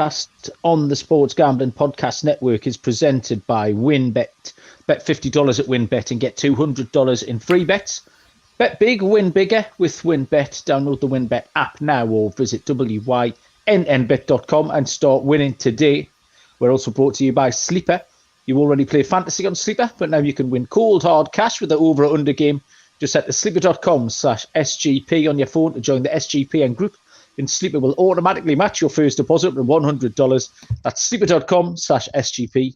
podcast on the Sports Gambling Podcast Network is presented by WinBet. Bet $50 at WinBet and get $200 in free bets. Bet big, win bigger with WinBet. Download the WinBet app now or visit wynnbet.com and start winning today. We're also brought to you by Sleeper. You already play fantasy on Sleeper, but now you can win cold, hard cash with the over or under game. Just head to sleeper.com/SGP on your phone to join the SGPN group. And Sleeper will automatically match your first deposit with $100. That's sleeper.com/SGP.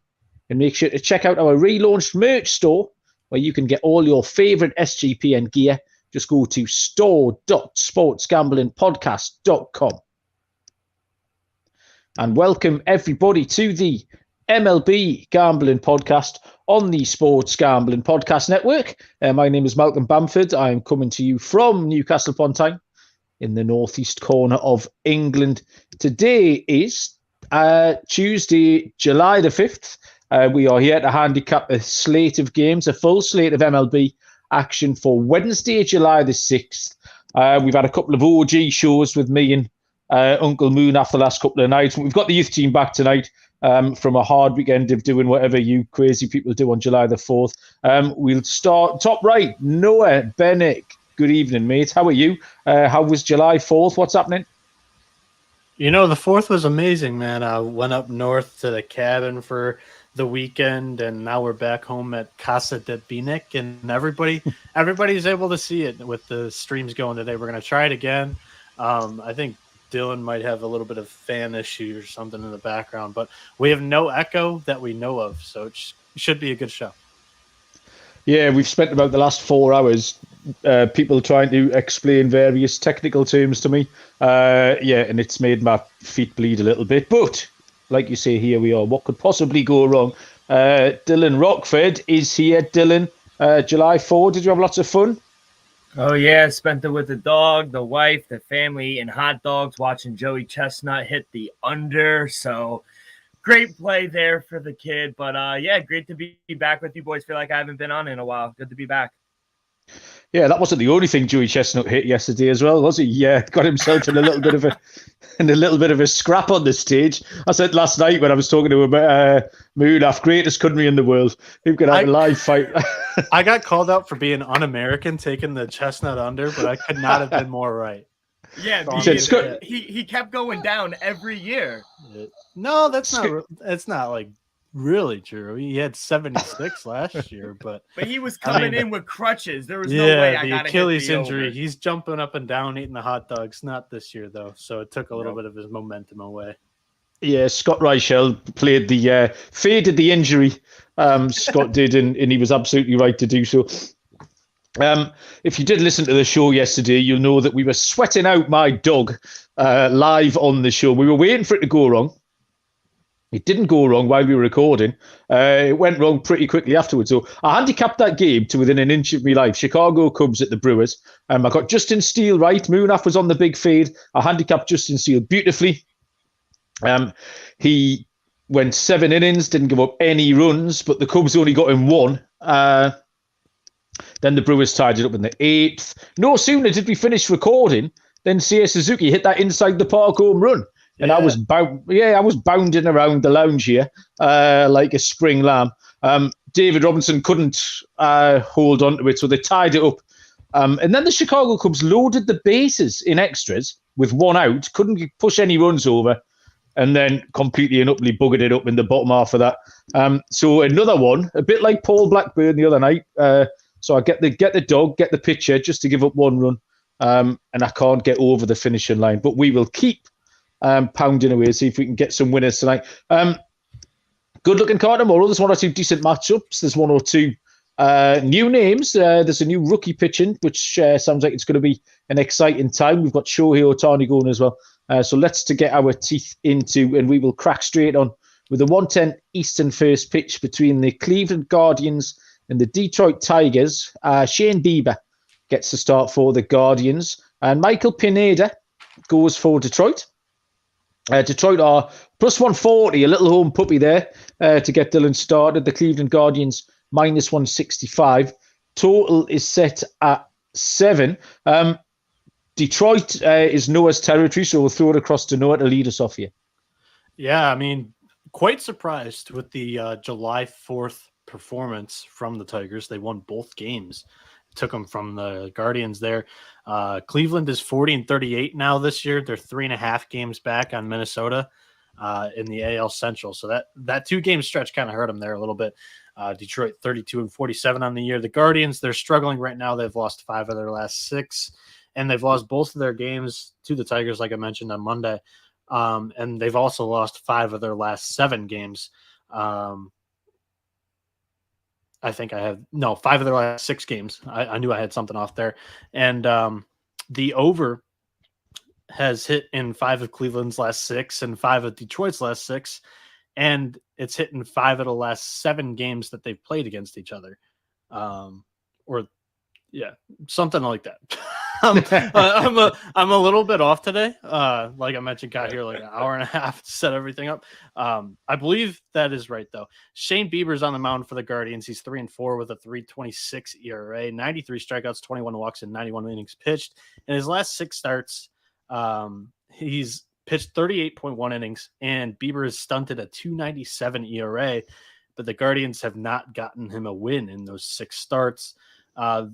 And make sure to check out our relaunched merch store where you can get all your favorite SGPN gear. Just go to store.sportsgamblingpodcast.com. And welcome everybody to the MLB Gambling Podcast on the Sports Gambling Podcast Network. My name is Malcolm Bamford. I am coming to you from Newcastle upon Tyne in the northeast corner of England. Today is Tuesday, July the 5th. We are here to handicap a slate of games, a full slate of MLB action for Wednesday, July the 6th. We've had a couple of OG shows with me and Uncle Moon after the last couple of nights. We've got the youth team back tonight from a hard weekend of doing whatever you crazy people do on July the 4th. We'll start top right. Noah Bennick. Good evening, mate. How are you? How was July 4th? What's happening? You know, the 4th was amazing, man. I went up north to the cabin for the weekend, and now we're back home at Casa de Binic, and everybody's able to see it with the streams going today. We're going to try it again. I think Dylan might have a little bit of fan issue or something in the background, but we have no echo that we know of, so it should be a good show. Yeah, we've spent about the last 4 hours people trying to explain various technical terms to me. And it's made my feet bleed a little bit. But, like you say, here we are. What could possibly go wrong? Dylan Rockford is here. Dylan, July 4, did you have lots of fun? Oh, yeah. Spent it with the dog, the wife, the family, and hot dogs, watching Joey Chestnut hit the under. So great play there for the kid. But, great to be back with you boys. Feel like I haven't been on in a while. Good to be back. Yeah, that wasn't the only thing Joey Chestnut hit yesterday as well, was he? Yeah, got himself in a little bit of a scrap on the stage. I said last night when I was talking to him about Moonaf, greatest country in the world. Who could have a live fight? I got called out for being un-American, taking the Chestnut under, but I could not have been more right. Yeah, he kept going down every year. No, it's not like really true. He had 76 last year, but he was coming in with crutches. There was no way I got the Achilles injury. He's jumping up and down eating the hot dogs. Not this year though, so it took a little bit of his momentum away. Yeah, Scott Reichel played faded the injury. Scott did, and he was absolutely right to do so. If you did listen to the show yesterday, you'll know that we were sweating out my dog live on the show. We were waiting for it to go wrong. It didn't go wrong while we were recording. It went wrong pretty quickly afterwards. So I handicapped that game to within an inch of my life. Chicago Cubs at the Brewers. I got Justin Steele right. Moonaf was on the big fade. I handicapped Justin Steele beautifully. He went 7 innings, didn't give up any runs, but the Cubs only got him 1. Then the Brewers tied it up in the 8th. No sooner did we finish recording than Seiya Suzuki hit that inside the park home run. And I was bounding around the lounge here like a spring lamb. David Robinson couldn't hold on to it, so they tied it up. And then the Chicago Cubs loaded the bases in extras with 1 out, couldn't push any runs over, and then completely and utterly buggered it up in the bottom half of that. So another one, a bit like Paul Blackburn the other night. So I get the dog, get the pitcher just to give up 1 run, and I can't get over the finishing line. But we will keep pounding away, see if we can get some winners tonight. Good looking card tomorrow. There's 1 or 2 decent matchups. There's 1 or 2 new names. There's a new rookie pitching, which sounds like it's going to be an exciting time. We've got Shohei Ohtani going as well. So let's to get our teeth into, and we will crack straight on with the 1:10 Eastern first pitch between the Cleveland Guardians and the Detroit Tigers. Shane Bieber gets the start for the Guardians, and Michael Pineda goes for Detroit. Detroit are plus 140, a little home puppy there to get Dylan started. The Cleveland Guardians minus 165. Total is set at 7. Detroit is Noah's territory, so we'll throw it across to Noah to lead us off here. Yeah, I mean, quite surprised with the July 4th performance from the Tigers. They won both games. Took them from the Guardians there. Cleveland is 40-38 now this year. They're 3.5 games back on Minnesota in the AL Central. So that 2-game stretch kind of hurt them there a little bit. Detroit 32-47 on the year. The Guardians, they're struggling right now. They've lost 5 of their last 6, and they've lost both of their games to the Tigers, like I mentioned on Monday. And they've also lost 5 of their last 7 games. I think I have 5 of their last 6 games. I knew I had something off there. And the over has hit in 5 of Cleveland's last 6 and 5 of Detroit's last 6. And it's hit in 5 of the last 7 games that they've played against each other. Something like that. I'm a little bit off today. Like I mentioned, got here like an hour and a half to set everything up. I believe that is right though. Shane Bieber's on the mound for the Guardians. He's 3-4 with a 3.26 ERA, 93 strikeouts, 21 walks, and 91 innings pitched. In his last 6 starts, he's pitched 38.1 innings, and Bieber is stunted a 2.97 ERA. But the Guardians have not gotten him a win in those 6 starts.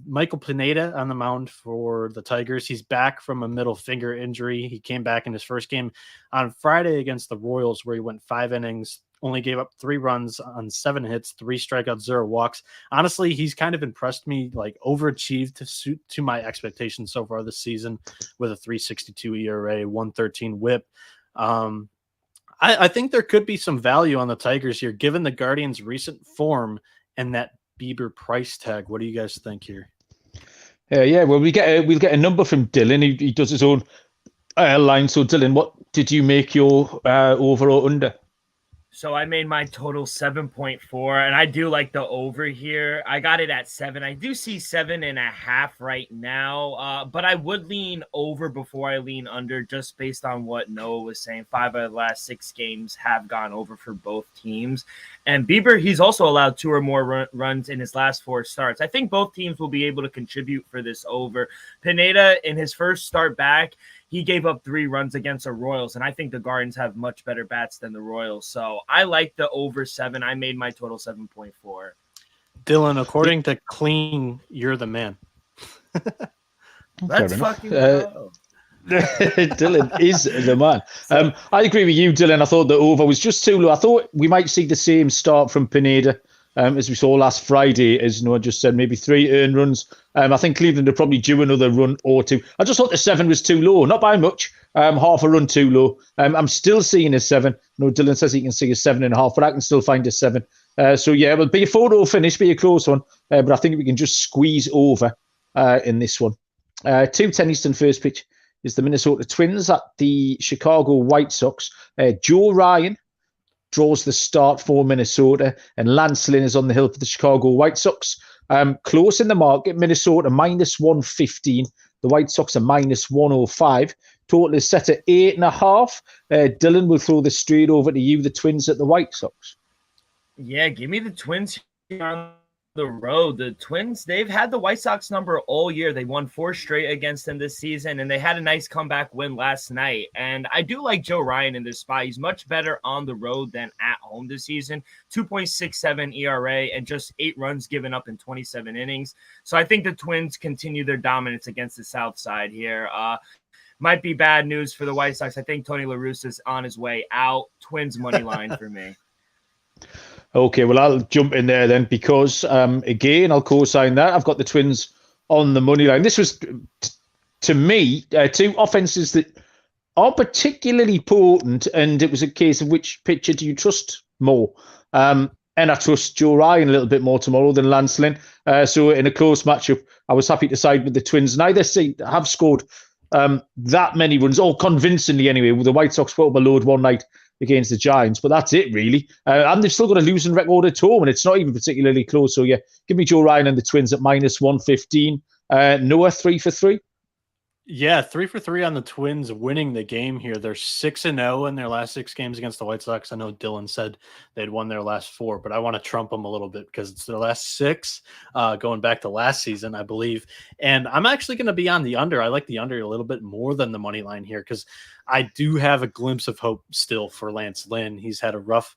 Michael Pineda on the mound for the Tigers. He's back from a middle finger injury. He came back in his first game on Friday against the Royals, where he went 5 innings, only gave up 3 runs on 7 hits, 3 strikeouts, 0 walks. Honestly, he's kind of impressed me, like overachieved to my expectations so far this season with a 3.62 ERA, 1.13 WHIP. I think there could be some value on the Tigers here, given the Guardians' recent form and that Bieber price tag. What do you guys think here? Well, we'll get a number from Dylan. He does his own line. So, Dylan, what did you make your over or under? So I made my total 7.4, and I do like the over here. I got it at 7. I do see 7.5 right now, but I would lean over before I lean under, just based on what Noah was saying. 5 of the last 6 games have gone over for both teams. And Bieber, he's also allowed 2 or more runs in his last 4 starts. I think both teams will be able to contribute for this over. Pineda, in his first start back, he gave up 3 runs against the Royals, and I think the Guardians have much better bats than the Royals. So I like the over 7. I made my total 7.4. Dylan, according to Clean, you're the man. Let's fucking go. Dylan is the man. I agree with you, Dylan. I thought the over was just too low. I thought we might see the same start from Pineda as we saw last Friday, as Noah just said, maybe 3 earned runs. I think Cleveland are probably due another run or 2. I just thought the 7 was too low, not by much. Half a run too low. I'm still seeing a 7. No, Dylan says he can see a 7.5, but I can still find a 7. So yeah, it'll be a photo finish, be a close one. But I think we can just squeeze over in this one. 2:10 Eastern first pitch is the Minnesota Twins at the Chicago White Sox. Joe Ryan draws the start for Minnesota, and Lance Lynn is on the hill for the Chicago White Sox. Close in the market, Minnesota minus 115. The White Sox are minus 105. Total is set at 8.5. Dylan will throw this straight over to you, the Twins at the White Sox. Yeah, give me the Twins here on the road. The Twins, they've had the White Sox number all year. They won 4 straight against them this season, and they had a nice comeback win last night. And I do like Joe Ryan in this spot. He's much better on the road than at home this season. 2.67 ERA and just 8 runs given up in 27 innings. So I think the Twins continue their dominance against the South Side here. Might be bad news for the White Sox. I think Tony La Russa is on his way out. Twins money line for me. Okay, well, I'll jump in there then because, again, I'll co-sign that. I've got the Twins on the money line. This was, to me, 2 offenses that are particularly potent, and it was a case of which pitcher do you trust more? And I trust Joe Ryan a little bit more tomorrow than Lance Lynn. So in a close matchup, I was happy to side with the Twins. Neither have scored that many runs, or convincingly anyway, with the White Sox put up a load one night against the Giants, but that's it really. And they've still got a losing record at home, and it's not even particularly close. So yeah, give me Joe Ryan and the Twins at minus 115. Noah, 3 for 3. Yeah, 3 for 3 on the Twins winning the game here. They're 6-0 in their last 6 games against the White Sox. I know Dylan said they'd won their last 4, but I want to trump them a little bit because it's their last 6, going back to last season, I believe. And I'm actually going to be on the under. I like the under a little bit more than the money line here because I do have a glimpse of hope still for Lance Lynn. He's had a rough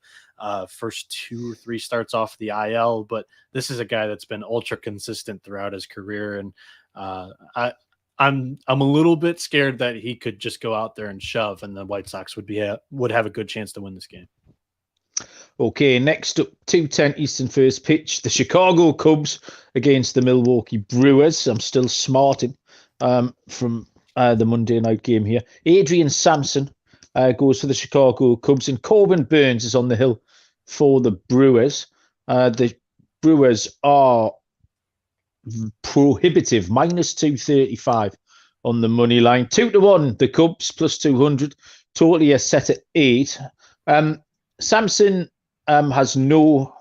first 2 or 3 starts off the IL, but this is a guy that's been ultra consistent throughout his career. And I'm a little bit scared that he could just go out there and shove, and the White Sox would have a good chance to win this game. Okay, next up, 2:10 Eastern first pitch. The Chicago Cubs against the Milwaukee Brewers. I'm still smarting from the Monday night game here. Adrian Sampson goes for the Chicago Cubs, and Corbin Burns is on the hill for the Brewers. The Brewers are prohibitive, -235 on the money line. 2-1 the Cubs, plus 200, totally a set at 8. Sampson has no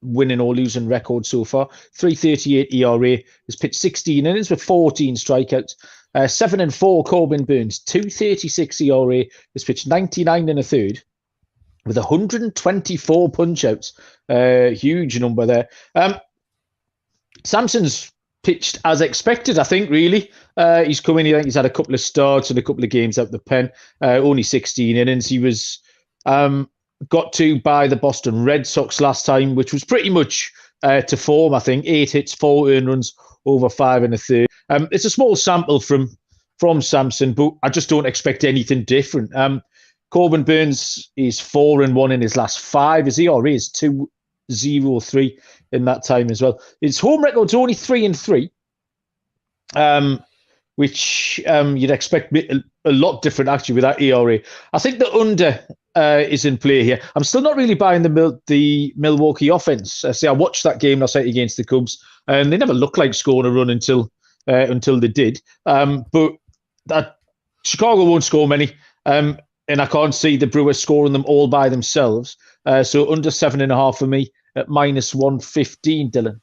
winning or losing record so far. 3.38 ERA, has pitched 16 innings with 14 strikeouts. 7-4 Corbin Burns, 2.36 ERA, has pitched 99 and a third with 124 punch-outs. Huge number there. Sampson's pitched as expected, I think, really. He's come in, I think he's had a couple of starts and a couple of games out the pen. Only 16 innings. He was got to by the Boston Red Sox last time, which was pretty much to form, I think. 8 hits, 4 earned runs, over 5 and a third. It's a small sample from Sampson, but I just don't expect anything different. Corbin Burns is 4-1 in his last 5. His ERA is 2.03 in that time as well. His home record's only 3-3, which you'd expect a lot different actually with that ERA. I think the under is in play here. I'm still not really buying the Milwaukee offense. I watched that game last night against the Cubs, and they never looked like scoring a run until they did. But that Chicago won't score many, and I can't see the Brewers scoring them all by themselves. So under 7.5 for me at -115, Dylan.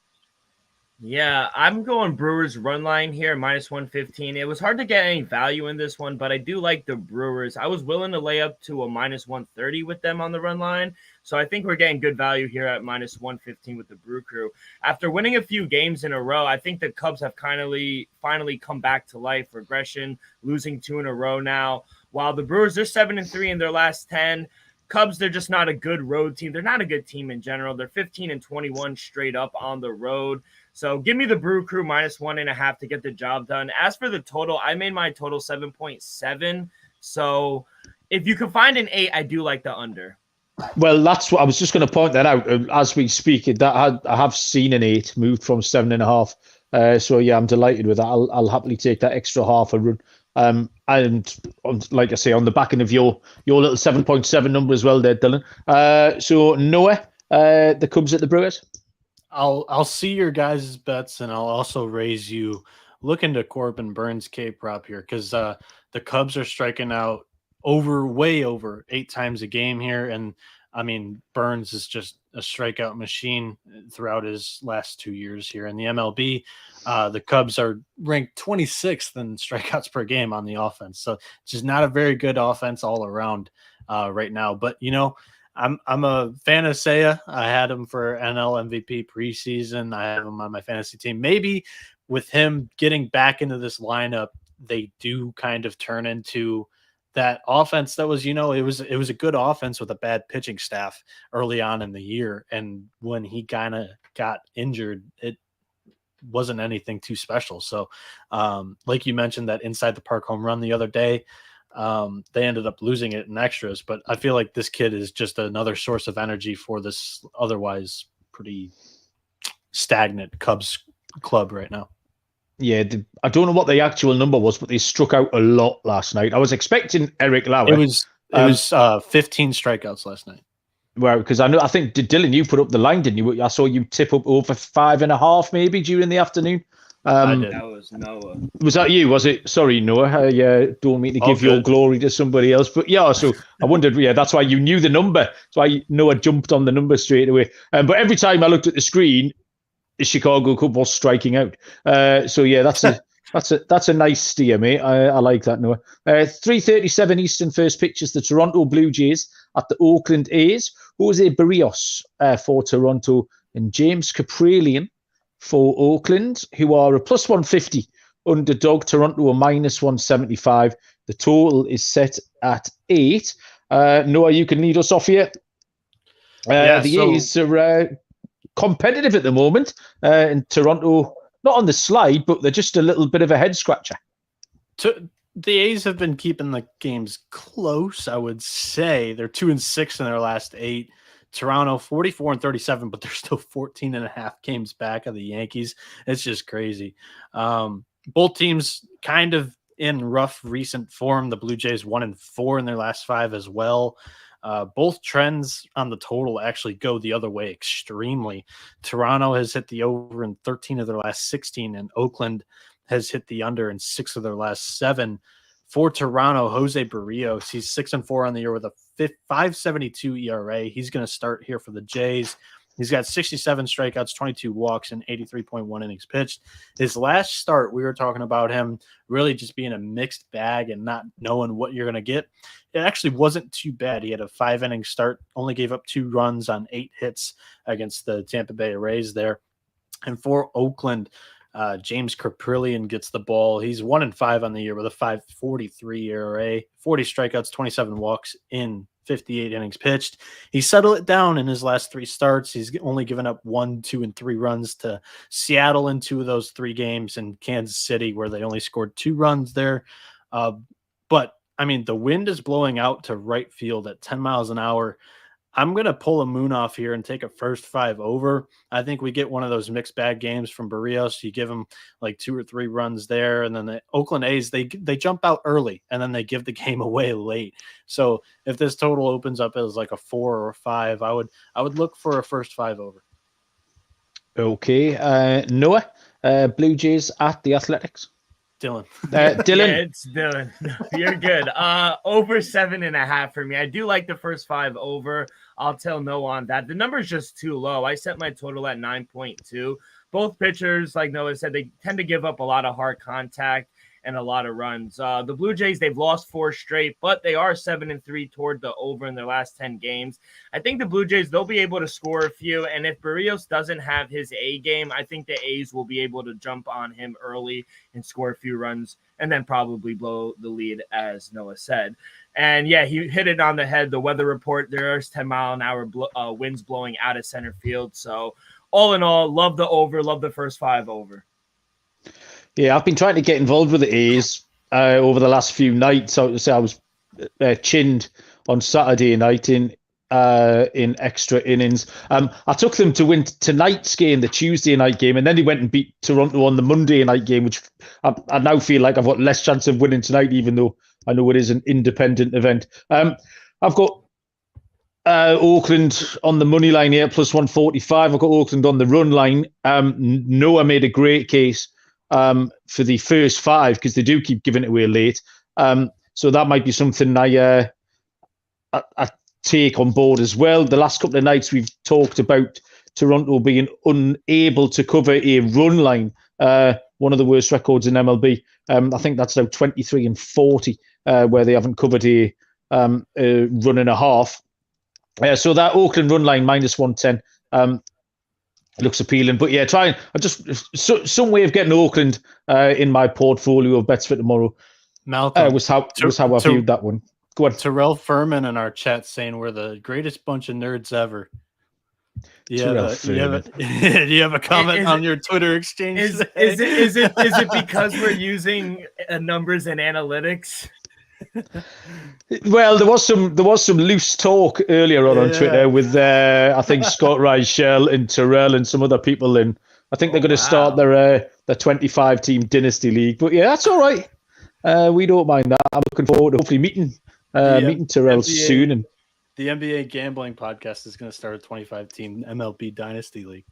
Yeah, I'm going Brewers run line here, -115. It was hard to get any value in this one, but I do like the Brewers. I was willing to lay up to a -130 with them on the run line. So I think we're getting good value here at -115 with the Brew Crew. After winning a few games in a row, I think the Cubs have finally come back to life. Regression, losing 2 in a row now. While the Brewers are 7-3 in their last 10. Cubs, they're just not a good road team. They're not a good team in general. They're 15-21 straight up on the road. So give me the Brew Crew -1.5 to get the job done. As for the total, I made my total 7.7. So if you can find an 8, I do like the under. Well, that's what I was just going to point that out as we speak. I have seen an 8 moved from 7.5. So yeah, I'm delighted with that. I'll happily take that extra half a run. And like I say, on the back end of your little 7.7 number as well there, Dylan. So Noah, the Cubs at the Brewers. I'll see your guys' bets, and I'll also raise you. Look into Corbin Burns K prop here because the Cubs are striking out way over 8 times a game here, and I mean Burns is just a strikeout machine throughout his last 2 years here in the MLB. The Cubs are ranked 26th in strikeouts per game on the offense, so it's just not a very good offense all around right now. But you know, I'm a fan of Seiya. I had him for NL MVP preseason. I have him on my fantasy team. Maybe with him getting back into this lineup, they do kind of turn into that offense that was, you know, it was a good offense with a bad pitching staff early on in the year. And when he kind of got injured, it wasn't anything too special. So like you mentioned, that inside the park home run the other day, they ended up losing it in extras, but I feel like this kid is just another source of energy for this otherwise pretty stagnant Cubs club right now. Yeah, I don't know what the actual number was, but they struck out a lot last night. I was expecting Eric Lauer. It was 15 strikeouts last night. Well, because I think Dylan, you put up the line, didn't you? I saw you tip up over 5.5 maybe during the afternoon. I did. That was Noah. Was that you? Was it? Sorry, Noah. I don't mean to give your glory to somebody else, but yeah. So I wondered. Yeah, that's why you knew the number. That's why Noah jumped on the number straight away. But every time I looked at the screen, the Chicago Cub was striking out. So yeah, that's That's a nice steer, mate. I like that, Noah. 3:37 Eastern first pitch is the Toronto Blue Jays at the Oakland A's. Jose Barrios for Toronto and James Kapralian for Oakland, who are a plus 150 underdog. Toronto are minus 175. The total is set at 8. Noah, you can lead us off here. The A's are competitive at the moment, and Toronto not on the slide, but they're just a little bit of a head scratcher. The A's have been keeping the games close, I would say. They're 2-6 in their last 8. Toronto 44-37, but they're still 14.5 games back of the Yankees. It's just crazy. Both teams kind of in rough recent form. The Blue Jays 1-4 in their last 5 as well. Both trends on the total actually go the other way extremely. Toronto has hit the over in 13 of their last 16, and Oakland has hit the under in 6 of their last 7. For Toronto, Jose Barrios, he's 6-4 on the year with a 5.72 ERA. He's going to start here for the Jays. He's got 67 strikeouts, 22 walks, and 83.1 innings pitched. His last start, we were talking about him really just being a mixed bag and not knowing what you're going to get. It actually wasn't too bad. He had a 5-inning start, only gave up 2 runs on 8 hits against the Tampa Bay Rays there. And for Oakland, James Kapralian gets the ball. He's 1-5 on the year with a 5.43 ERA, 40 strikeouts, 27 walks in 58 innings pitched. He settled it down in his last 3 starts. He's only given up 1, 2, and 3 runs to Seattle in 2 of those 3 games, and Kansas City, where they only scored 2 runs there. But I mean, the wind is blowing out to right field at 10 miles an hour. I'm going to pull a moon off here and take a first 5 over. I think we get one of those mixed bag games from Barrios. You give him like 2 or 3 runs there, and then the Oakland A's, they jump out early, and then they give the game away late. So if this total opens up as like a 4 or a 5, I would look for a first 5 over. Okay. Noah, Blue Jays at the Athletics. Dylan. Dylan. Yeah, it's Dylan. You're good. Over 7.5 for me. I do like the first 5 over. I'll tell no on that. The number is just too low. I set my total at 9.2. Both pitchers, like Noah said, they tend to give up a lot of hard contact and a lot of runs. The Blue Jays, they've lost 4 straight, but they are 7-3 toward the over in their last 10 games. I think the Blue Jays, they'll be able to score a few, and if Barrios doesn't have his A game, I think the A's will be able to jump on him early and score a few runs and then probably blow the lead, as Noah said. And yeah, he hit it on the head. The weather report, there's 10-mile-an-hour winds blowing out of center field. So all in all, love the over, love the first 5 over. Yeah, I've been trying to get involved with the A's over the last few nights. I was chinned on Saturday night in extra innings. I took them to win tonight's game, the Tuesday night game, and then they went and beat Toronto on the Monday night game, which I now feel like I've got less chance of winning tonight, even though I know it is an independent event. I've got Auckland on the money line here, plus 145. I've got Auckland on the run line. Noah made a great case for the first 5 because they do keep giving it away late. So that might be something I take on board as well. The last couple of nights we've talked about Toronto being unable to cover a run line, one of the worst records in MLB. I think that's now 23-40 where they haven't covered a run and a half. So that Auckland run line minus 110 looks appealing, but yeah, some way of getting Auckland in my portfolio of bets for tomorrow. Malcolm was how I viewed that one. Go on. Terrell Furman in our chat saying we're the greatest bunch of nerds ever. Do you have a comment on your Twitter exchange? Is it because we're using numbers and analytics? Well, there was some loose talk earlier on Twitter with I think Scott Reichel and Terrell and some other people, and I think they're going to start their 25-team dynasty league. But yeah, that's all right. We don't mind that. I'm looking forward to hopefully meeting Terrell soon. And the NBA gambling podcast is going to start a 25-team MLB dynasty league.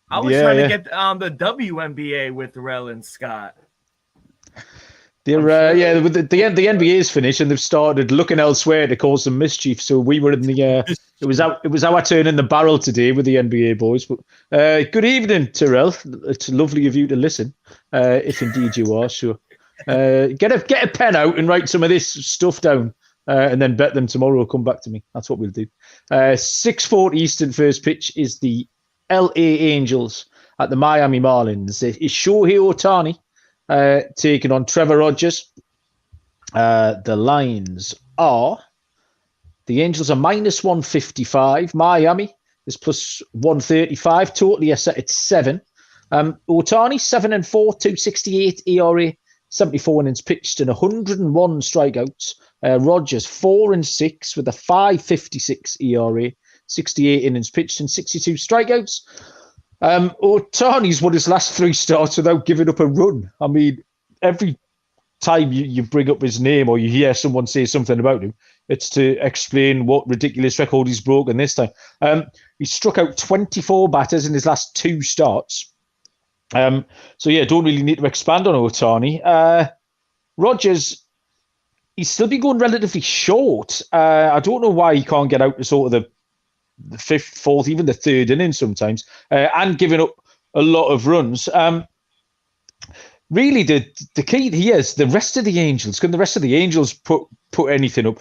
I was trying to get the WNBA with Terrell and Scott. The NBA is finished and they've started looking elsewhere to cause some mischief. So we were in the It was our turn in the barrel today with the NBA boys. But good evening, Tyrell. It's lovely of you to listen, if indeed you are. So get a pen out and write some of this stuff down, and then bet them tomorrow will come back to me. That's what we'll do. 6:40 Eastern first pitch is the LA Angels at the Miami Marlins. It's Shohei Ohtani taking on Trevor Rogers. The lines are... The Angels are minus 155. Miami is plus 135. Totally set at 7. Ohtani, 7-4, 268 ERA, 74 innings pitched and 101 strikeouts. Rogers, 4-6 with a 5.56 ERA, 68 innings pitched and 62 strikeouts. Ohtani's won his last 3 starts without giving up a run. I mean, every time you bring up his name or you hear someone say something about him, it's to explain what ridiculous record he's broken this time. He struck out 24 batters in his last 2 starts. Don't really need to expand on Ohtani. Rogers, he's still been going relatively short. I don't know why he can't get out to sort of the 5th, 4th, even the 3rd inning sometimes, and giving up a lot of runs. Really, the key here is the rest of the Angels. Can the rest of the Angels put anything up?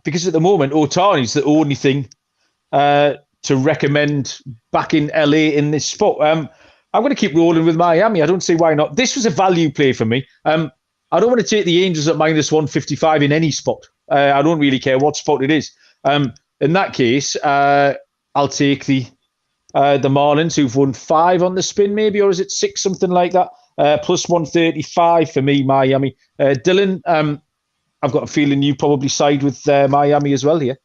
Because at the moment, Ohtani's the only thing to recommend back in LA in this spot. I'm going to keep rolling with Miami. I don't see why not. This was a value play for me. I don't want to take the Angels at minus 155 in any spot. I don't really care what spot it is. In that case, I'll take the Marlins, who've won 5 on the spin, maybe, or is it 6, something like that? Plus 135 for me, Miami. Dylan, I've got a feeling you probably side with Miami as well here.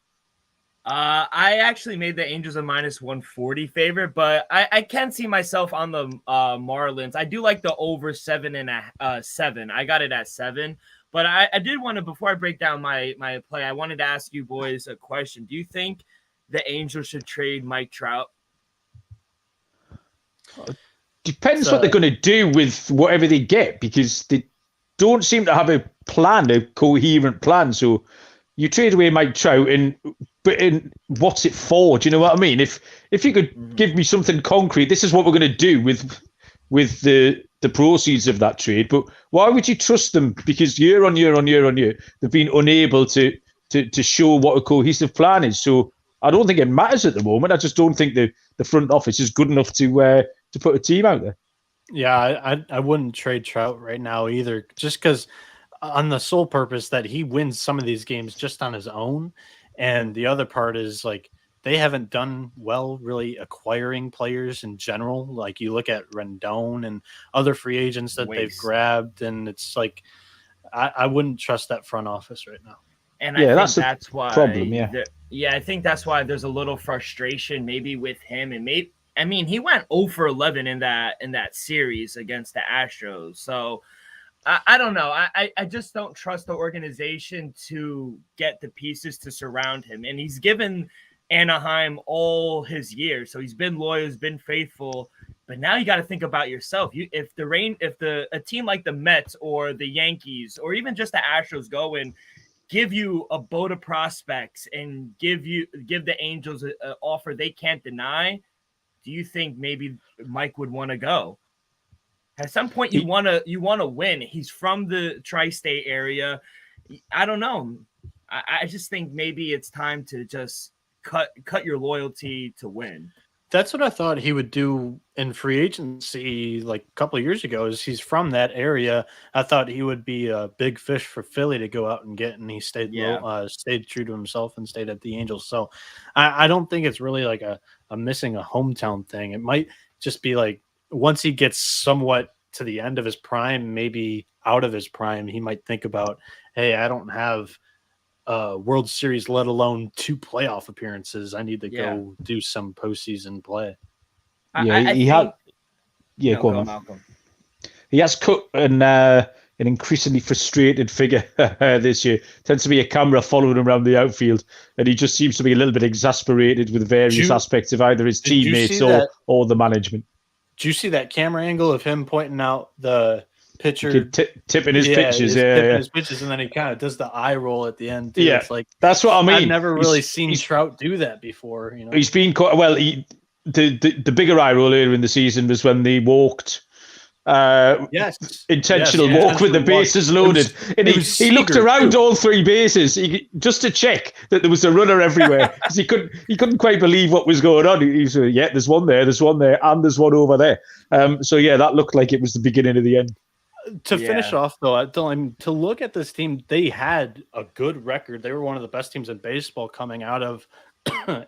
I actually made the Angels a minus 140 favorite, but I can see myself on the Marlins. I do like the over 7. I got it at 7. But I did want to, before I break down my play, I wanted to ask you boys a question. Do you think the Angels should trade Mike Trout? Depends what they're going to do with whatever they get, because they don't seem to have a coherent plan. So you trade away Mike Trout, but what's it for? Do you know what I mean? If you could give me something concrete, this is what we're going to do with the proceeds of that trade. But why would you trust them? Because year on year, they've been unable to show what a cohesive plan is. So I don't think it matters at the moment. I just don't think the front office is good enough to put a team out there. Yeah, I wouldn't trade Trout right now either, just because on the sole purpose that he wins some of these games just on his own. And the other part is, like, they haven't done well really acquiring players in general. Like, you look at Rendon and other free agents that they've grabbed, and it's like I wouldn't trust that front office right now. And I think that's why problem. I think that's why there's a little frustration maybe with him, and he went 0 for 11 in that series against the Astros. So I don't know. I just don't trust the organization to get the pieces to surround him. And he's given Anaheim all his years, so he's been loyal, he's been faithful. But now you got to think about yourself. If a team like the Mets or the Yankees or even just the Astros go and give you a boat of prospects and give the Angels an offer they can't deny, do you think maybe Mike would want to go? At some point, you want to win. He's from the tri-state area. I don't know. I just think maybe it's time to just cut your loyalty to win. That's what I thought he would do in free agency like a couple of years ago. Is he's from that area. I thought he would be a big fish for Philly to go out and get, and he stayed true to himself and stayed at the Angels. So I don't think it's really like a missing a hometown thing. It might just be like once he gets somewhat to the end of his prime, maybe out of his prime, he might think about, hey, I don't have World Series, let alone 2 playoff appearances. I need to go do some postseason play. Go on, Malcolm. He has cut an increasingly frustrated figure this year. Tends to be a camera following him around the outfield, and he just seems to be a little bit exasperated with various aspects of either his teammates or the management. Did you see that camera angle of him pointing out the pitcher tipping his pitches, his pitches, and then he kind of does the eye roll at the end. Too. Yeah, it's like that's what I mean. I've never really seen Trout do that before. He's been quite well. The bigger eye roll earlier in the season was when they walked. Intentional walk with the bases loaded, and he looked around all three bases just to check that there was a runner everywhere because he couldn't quite believe what was going on. He said, "Yeah, there's one there, and there's one over there." So that looked like it was the beginning of the end. To finish off, though, to look at this team, they had a good record. They were one of the best teams in baseball coming out of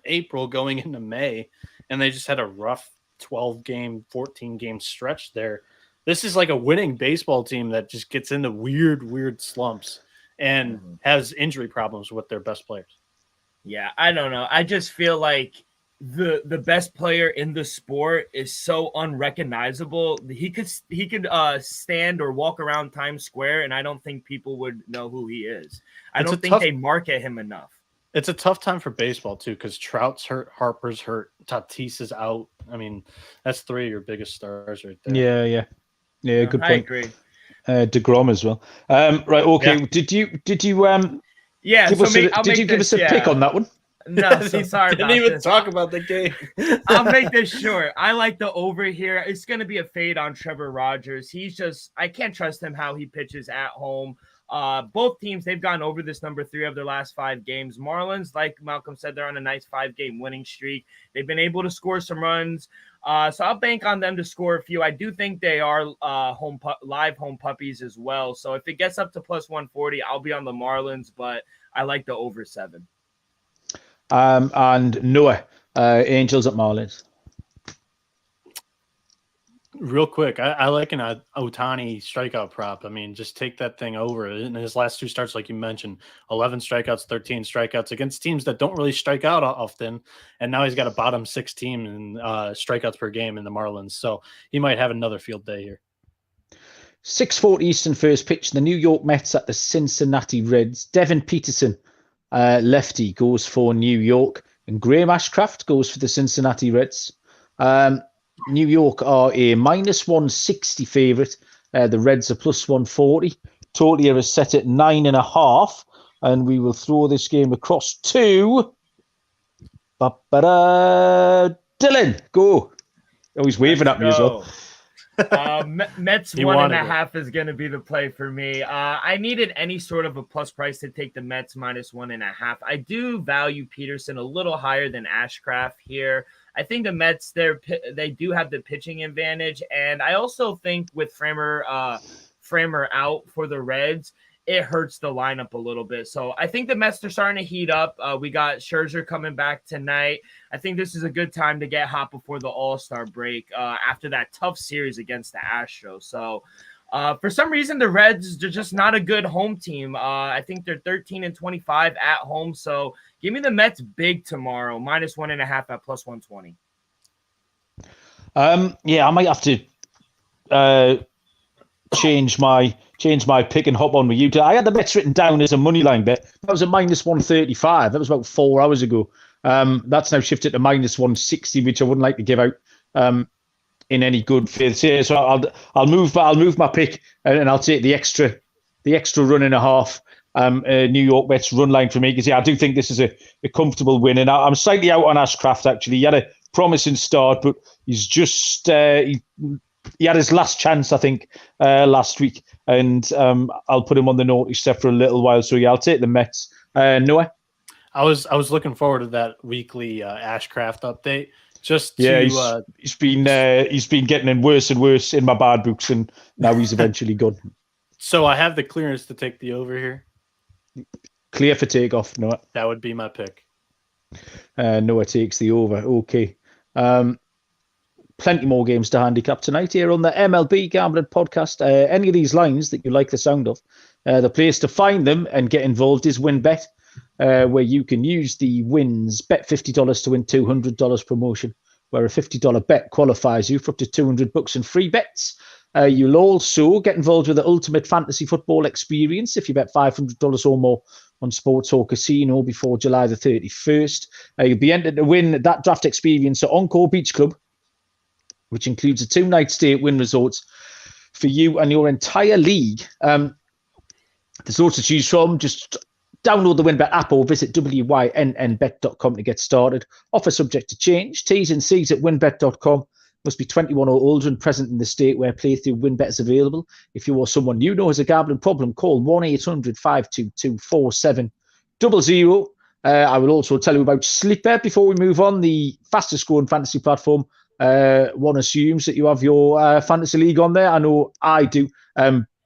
April going into May, and they just had a rough 12-game, 14-game stretch there. This is like a winning baseball team that just gets into weird slumps and has injury problems with their best players. Yeah, I don't know. I just feel like the best player in the sport is so unrecognizable. He could stand or walk around Times Square, and I don't think people would know who he is. I don't think they market him enough. It's a tough time for baseball too, because Trout's hurt, Harper's hurt, Tatis is out. I mean, that's three of your biggest stars right there. Yeah, good point. I agree. DeGrom as well. Right, okay. Yeah. Did you did you give us a pick on that one? No, so sorry. Didn't even talk about the game. I'll make this short. I like the over here. It's going to be a fade on Trevor Rogers. I can't trust him how he pitches at home. Both teams, they've gone over this number 3 of their last 5 games. Marlins, like Malcolm said, they're on a nice 5-game winning streak. They've been able to score some runs. So I'll bank on them to score a few. I do think they are live home puppies as well. So if it gets up to plus 140, I'll be on the Marlins, but I like the over 7. And Noah, Angels at Marlins. Real quick, I like an Ohtani strikeout prop. I mean, just take that thing over. In his last 2 starts, like you mentioned, 11 strikeouts, 13 strikeouts against teams that don't really strike out often. And now he's got a bottom 6 team in strikeouts per game in the Marlins. So he might have another field day here. 6:40 Eastern first pitch. The New York Mets at the Cincinnati Reds. Devin Peterson, lefty, goes for New York. And Graham Ashcraft goes for the Cincinnati Reds. New York are a minus 160 favorite. The Reds are plus 140. Total here is set at 9.5. And we will throw this game across to Dylan. Go. Oh, he's waving at me as well. Mets 1.5 is going to be the play for me. I needed any sort of a plus price to take the Mets minus 1.5. I do value Peterson a little higher than Ashcraft here. I think the Mets, they do have the pitching advantage, and I also think with Framer out for the Reds, it hurts the lineup a little bit. So I think the Mets are starting to heat up. We got Scherzer coming back tonight. I think this is a good time to get hot before the All-Star break after that tough series against the Astros. So for some reason, the Reds are just not a good home team. I think they're 13-25 at home. So give me the Mets big tomorrow, minus 1.5 at plus 120. I might have to change my pick and hop on with you. I had the Mets written down as a money line bet. That was a minus 135. That was about 4 hours ago. That's now shifted to minus 160, which I wouldn't like to give out in any good faith. Yeah, so I'll move my pick and I'll take the extra run and a half. New York Mets run line for me, because I do think this is a comfortable win, and I'm slightly out on Ashcraft. Actually, he had a promising start, but he's just he had his last chance, I think, last week, and I'll put him on the naughty step for a little while. So I'll take the Mets. Noah, I was looking forward to that weekly Ashcraft update. He's been getting in worse and worse in my bad books, and now he's eventually gone. So I have the clearance to take the over here. Clear for takeoff, Noah. That would be my pick. Noah takes the over. Okay. Plenty more games to handicap tonight here on the MLB Gambling Podcast. Any of these lines that you like the sound of, the place to find them and get involved is WinBet, where you can use the wins, bet $50 to win $200 promotion, where a $50 bet qualifies you for up to $200 in free bets. You'll also get involved with the ultimate fantasy football experience if you bet $500 or more on sports or casino before July the 31st. You'll be entered to win that draft experience at Encore Beach Club, which includes a 2-night stay at Wynn Resorts for you and your entire league. There's lots to choose from. Just download the WinBet app or visit wynnbet.com to get started. Offer subject to change. T's and C's at winbet.com. Must be 21 or older and present in the state where playthrough WinBet is available. If you or someone you know has a gambling problem, call 1-800-522-4700. I will also tell you about Sleeper before we move on, the fastest growing fantasy platform. One assumes that you have your fantasy league on there. I know I do.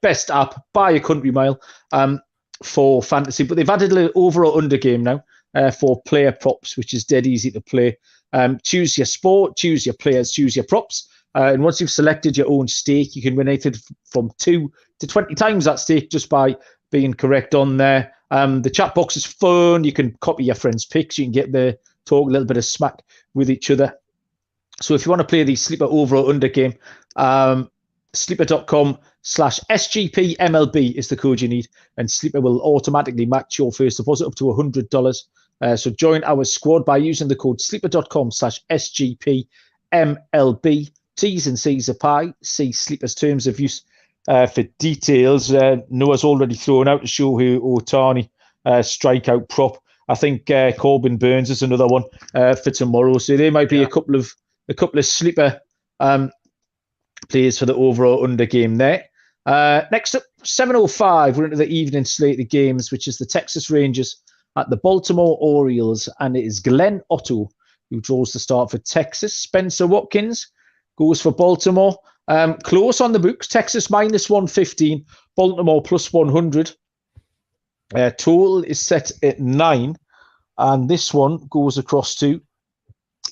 Best app by a country mile for fantasy, but they've added a little over or under game now for player props, which is dead easy to play. Choose your sport, choose your players, choose your props. And once you've selected your own stake, you can win anything from 2 to 20 times that stake just by being correct on there. The chat box is fun. You can copy your friends' picks. You can get there, talk a little bit of smack with each other. So if you want to play the Sleeper over or under game, sleeper.com/SGP MLB is the code you need. And Sleeper will automatically match your first deposit up to $100. So join our squad by using the code sleeper.com/SGP MLB. T's and C's apply. See Sleeper's terms of use for details. Noah's already thrown out to show who Otani strikeout prop. I think Corbin Burns is another one for tomorrow. So there might be a couple of Sleeper players for the over or under game there. Next up, 7:05. We're into the evening slate of games, which is the Texas Rangers at the Baltimore Orioles, and it is Glenn Otto who draws the start for Texas. Spencer Watkins goes for Baltimore. Close on the books. Texas -115, Baltimore +100. Total is set at 9, and this one goes across to.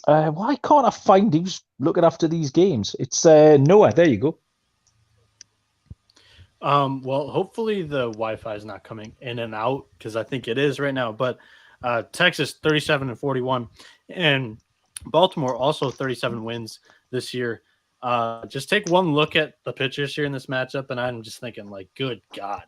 Why can't I find who's looking after these games? It's Noah. There you go. Well, hopefully the Wi-Fi is not coming in and out because I think it is right now. But Texas 37-41, and Baltimore also 37 wins this year. Just take one look at the pitchers here in this matchup, and I'm just thinking, like, good God.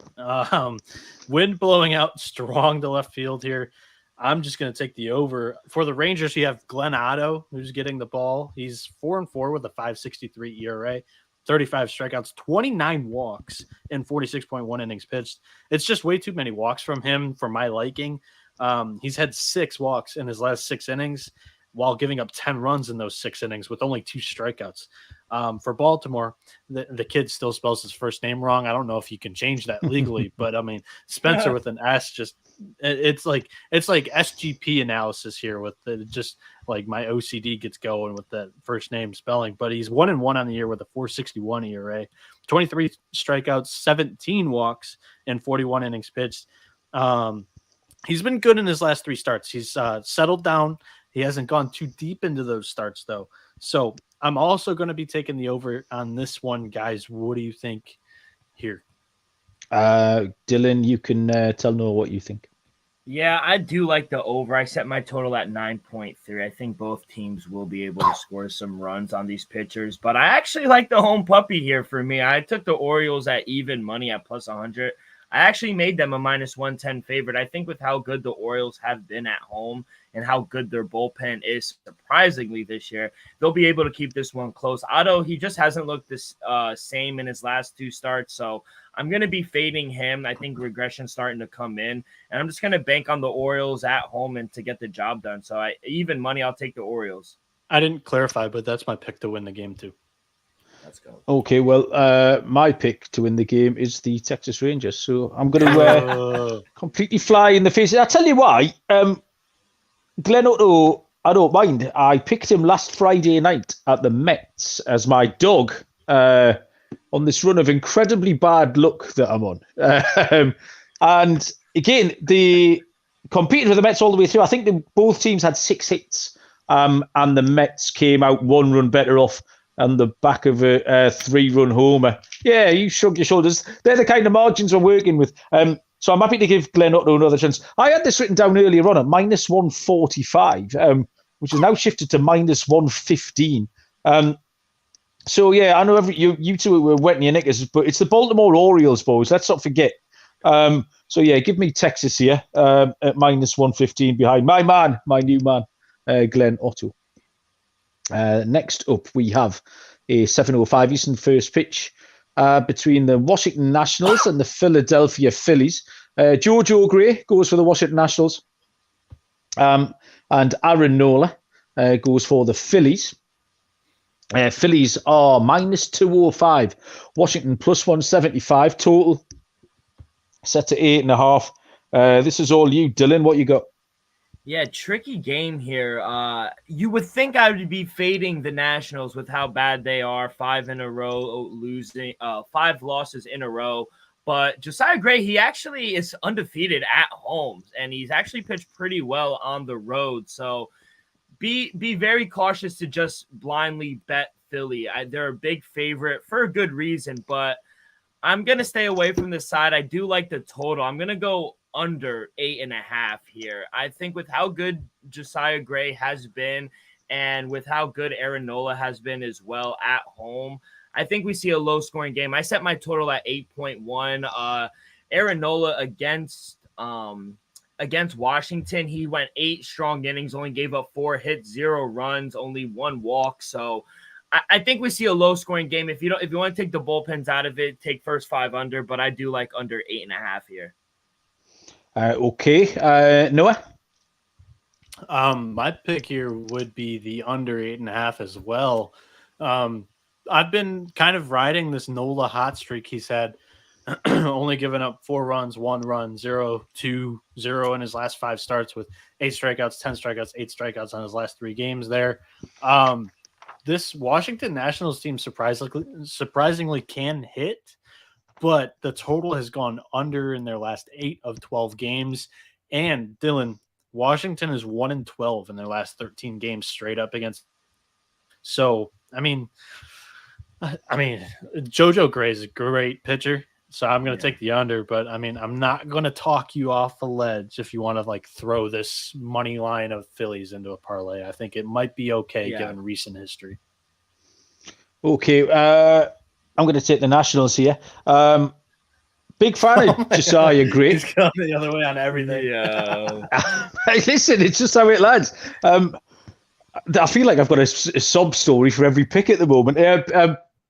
Wind blowing out strong to left field here. I'm just going to take the over. For the Rangers, you have Glenn Otto, who's getting the ball. He's 4-4 with a 5.63 ERA, 35 strikeouts, 29 walks, and 46.1 innings pitched. It's just way too many walks from him for my liking. He's had 6 walks in his last 6 innings while giving up 10 runs in those 6 innings with only 2 strikeouts. For Baltimore, the kid still spells his first name wrong. I don't know if you can change that legally, but I mean, Spencer with an S, just it's like SGP analysis here with just like my OCD gets going with that first name spelling. But he's 1-1 on the year with a 4.61 ERA, 23 strikeouts, 17 walks, and 41 innings pitched. He's been good in his last 3 starts. He's settled down. He hasn't gone too deep into those starts, though. So I'm also going to be taking the over on this one, guys. What do you think here? Dylan, you can tell Noah what you think. Yeah, I do like the over. I set my total at 9.3. I think both teams will be able to score some runs on these pitchers. But I actually like the home puppy here for me. I took the Orioles at even money at +100. I actually made them a -110 favorite. I think with how good the Orioles have been at home and how good their bullpen is surprisingly this year, they'll be able to keep this one close. Otto, he just hasn't looked this same in his last 2 starts, so I'm going to be fading him. I think regression's starting to come in, and I'm just going to bank on the Orioles at home and to get the job done. So even money, I'll take the Orioles. I didn't clarify, but that's my pick to win the game too. Let's go. Okay, well, my pick to win the game is the Texas Rangers. So I'm going to completely fly in the face. I'll tell you why. Glenn Otto, I don't mind. I picked him last Friday night at the Mets as my dog on this run of incredibly bad luck that I'm on. And again, they competed with the Mets all the way through. I think both teams had 6 hits, and the Mets came out 1 run better off on the back of a 3-run homer. Yeah, you shrug your shoulders. They're the kind of margins we're working with. So I'm happy to give Glenn Otto another chance. I had this written down earlier on at -145, which is now shifted to -115. So yeah, I know you two were wetting your knickers, but it's the Baltimore Orioles, boys. Let's not forget. So yeah, give me Texas here at -115 behind my new man, Glenn Otto. Next up, we have a 7:05 Eastern first pitch between the Washington Nationals and the Philadelphia Phillies. Jojo Gray goes for the Washington Nationals. And Aaron Nola goes for the Phillies. Phillies are minus 205. Washington plus 175. Total set to 8.5. This is all you, Dylan. What you got? Yeah, tricky game here. You would think I would be fading the Nationals with how bad they are. 5 in a row, losing 5 losses in a row. But Josiah Gray, he actually is undefeated at home, and he's actually pitched pretty well on the road. So be very cautious to just blindly bet Philly. They're a big favorite for a good reason, but I'm going to stay away from this side. I do like the total. I'm going to go under 8.5 here. I think with how good Josiah Gray has been and with how good Aaron Nola has been as well at home, I think we see a low-scoring game. I set my total at 8.1. Aaron Nola against Washington, he went 8 strong innings, only gave up 4 hits, 0 runs, only 1 walk. So I think we see a low-scoring game. If you want to take the bullpens out of it, take first 5 under. But I do like under 8.5 here. Okay, Noah. My pick here would be the under 8.5 as well. I've been kind of riding this Nola hot streak he's had, only giving up 4 runs, 1 run, 0, 2, 0 in his last 5 starts with 8 strikeouts, 10 strikeouts, 8 strikeouts on his last 3 games there. This Washington Nationals team surprisingly can hit, but the total has gone under in their last 8 of 12 games. And Dylan, Washington is 1-12 in their last 13 games straight up against. So, I mean, Jojo Gray is a great pitcher, so I'm going to take the under. But I mean, I'm not going to talk you off the ledge if you want to like throw this money line of Phillies into a parlay. I think it might be okay given recent history. Okay, I'm going to take the Nationals here. Big fan of Josiah Gray. He's going the other way on everything. Yeah. Listen, it's just how it lands. I feel like I've got a sob story for every pick at the moment.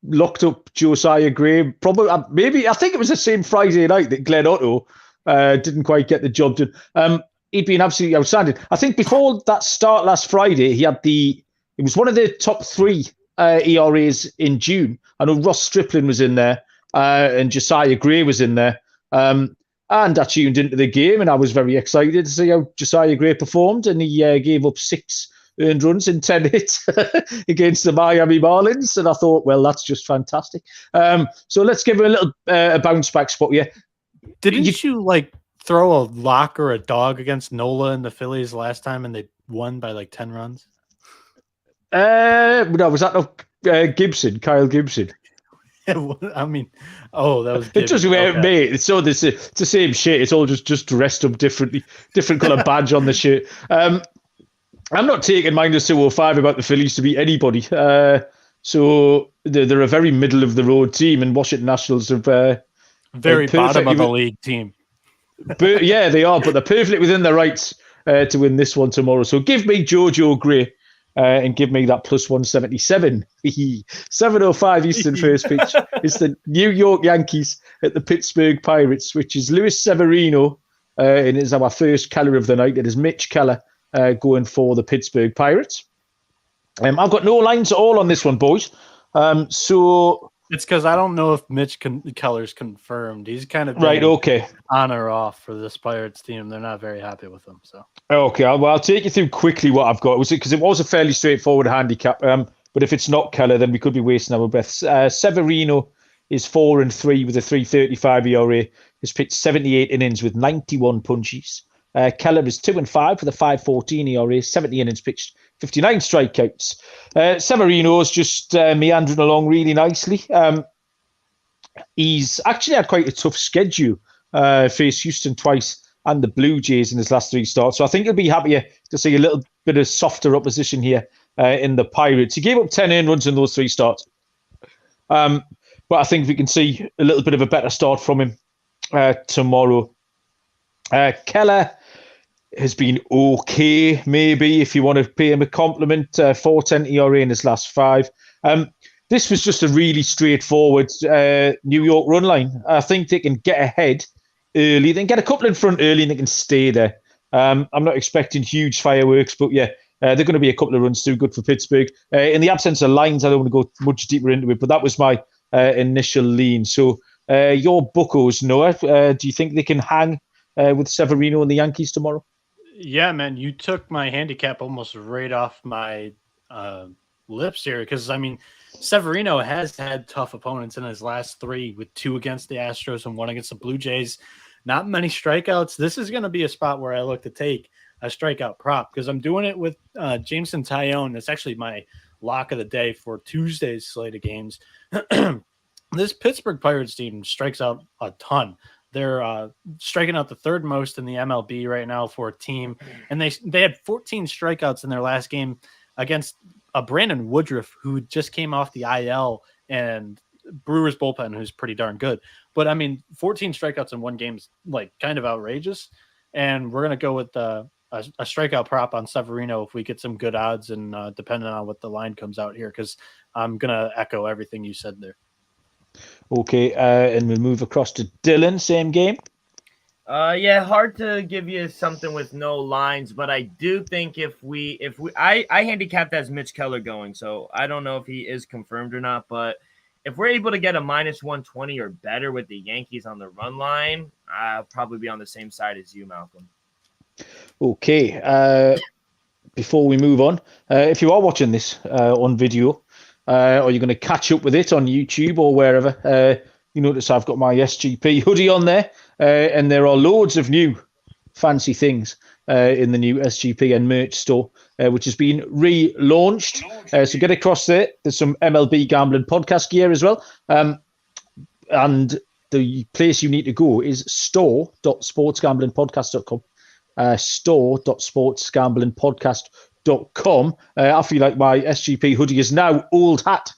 Locked up Josiah Gray. Probably, maybe, I think it was the same Friday night that Glenn Otto didn't quite get the job done. He'd been absolutely outstanding. I think before that start last Friday, it was one of the top 3 ERAs in June. I know Ross Stripling was in there, and Josiah Gray was in there. And I tuned into the game, and I was very excited to see how Josiah Gray performed, and he gave up 6 earned runs in 10 hits against the Miami Marlins, and I thought, well, that's just fantastic. So let's give him a little bounce back spot here. Didn't you like throw a lock or a dog against Nola and the Phillies last time, and they won by like 10 runs? No, was that Gibson, Kyle Gibson? I mean, that was Gibson. It just mate. It's the same shit. It's all just dressed up differently, different color badge on the shirt. I'm not taking minus 205 about the Phillies to beat anybody. So they're a very middle of the road team, and Washington Nationals are very bottom of the league team. But yeah, they are, but they're perfectly within their rights to win this one tomorrow. So give me Jojo Gray and give me that plus 177. 7:05 Eastern first pitch. It's the New York Yankees at the Pittsburgh Pirates, which is Luis Severino, and it's our first Keller of the night. It is Mitch Keller going for the Pittsburgh Pirates. I've got no lines at all on this one, boys. So it's because I don't know if Mitch Keller's confirmed. He's kind of right. Okay, on or off for this Pirates team. They're not very happy with him. So okay, I'll take you through quickly what I've got. Because it was a fairly straightforward handicap. But if it's not Keller, then we could be wasting our breath. Severino is 4-3 with a 3.35 ERA. Has pitched 78 innings with 91 punches. Keller is 2-5 with a 5.14 ERA, 70 innings pitched, 59 strikeouts. Severino's just meandering along really nicely. He's actually had quite a tough schedule. Faced Houston twice and the Blue Jays in his last 3 starts. So I think he'll be happier to see a little bit of softer opposition here in the Pirates. He gave up 10 earned runs in those 3 starts. But I think we can see a little bit of a better start from him tomorrow. Keller has been okay, maybe, if you want to pay him a compliment. 4.10 ERA in his last 5. this was just a really straightforward New York run line. I think they can get ahead early, then get a couple in front early, and they can stay there. I'm not expecting huge fireworks, but yeah, they're going to be a couple of runs too good for Pittsburgh. In the absence of lines, I don't want to go much deeper into it, but that was my initial lean. So your Buccos, Noah, do you think they can hang with Severino and the Yankees tomorrow? Yeah, man, you took my handicap almost right off my lips here, because I mean, Severino has had tough opponents in his last 3, with 2 against the Astros and 1 against the Blue Jays. Not many strikeouts. This is going to be a spot where I look to take a strikeout prop, because I'm doing it with Jameson Taillon. That's actually my lock of the day for Tuesday's slate of games. This Pittsburgh Pirates team strikes out a ton. They're striking out the 3rd most in the MLB right now for a team, and they had 14 strikeouts in their last game against a Brandon Woodruff, who just came off the IL, and Brewers bullpen, who's pretty darn good. But I mean, 14 strikeouts in one game is like kind of outrageous, and we're gonna go with a strikeout prop on Severino if we get some good odds, and depending on what the line comes out here, because I'm gonna echo everything you said there. Okay, and we'll move across to Dylan. Same game. Yeah, hard to give you something with no lines, but I do think if I handicapped as Mitch Keller going, so I don't know if he is confirmed or not, but if we're able to get a -120 or better with the Yankees on the run line, I'll probably be on the same side as you, Malcolm. Okay. Before we move on, if you are watching this on video, or you're going to catch up with it on YouTube or wherever, you notice I've got my SGP hoodie on there, and there are loads of new fancy things in the new SGPN merch store, which has been relaunched. So get across there. There's some MLB gambling podcast gear as well. And the place you need to go is store.sportsgamblingpodcast.com. Store.sportsgamblingpodcast.com. I feel like my SGP hoodie is now old hat.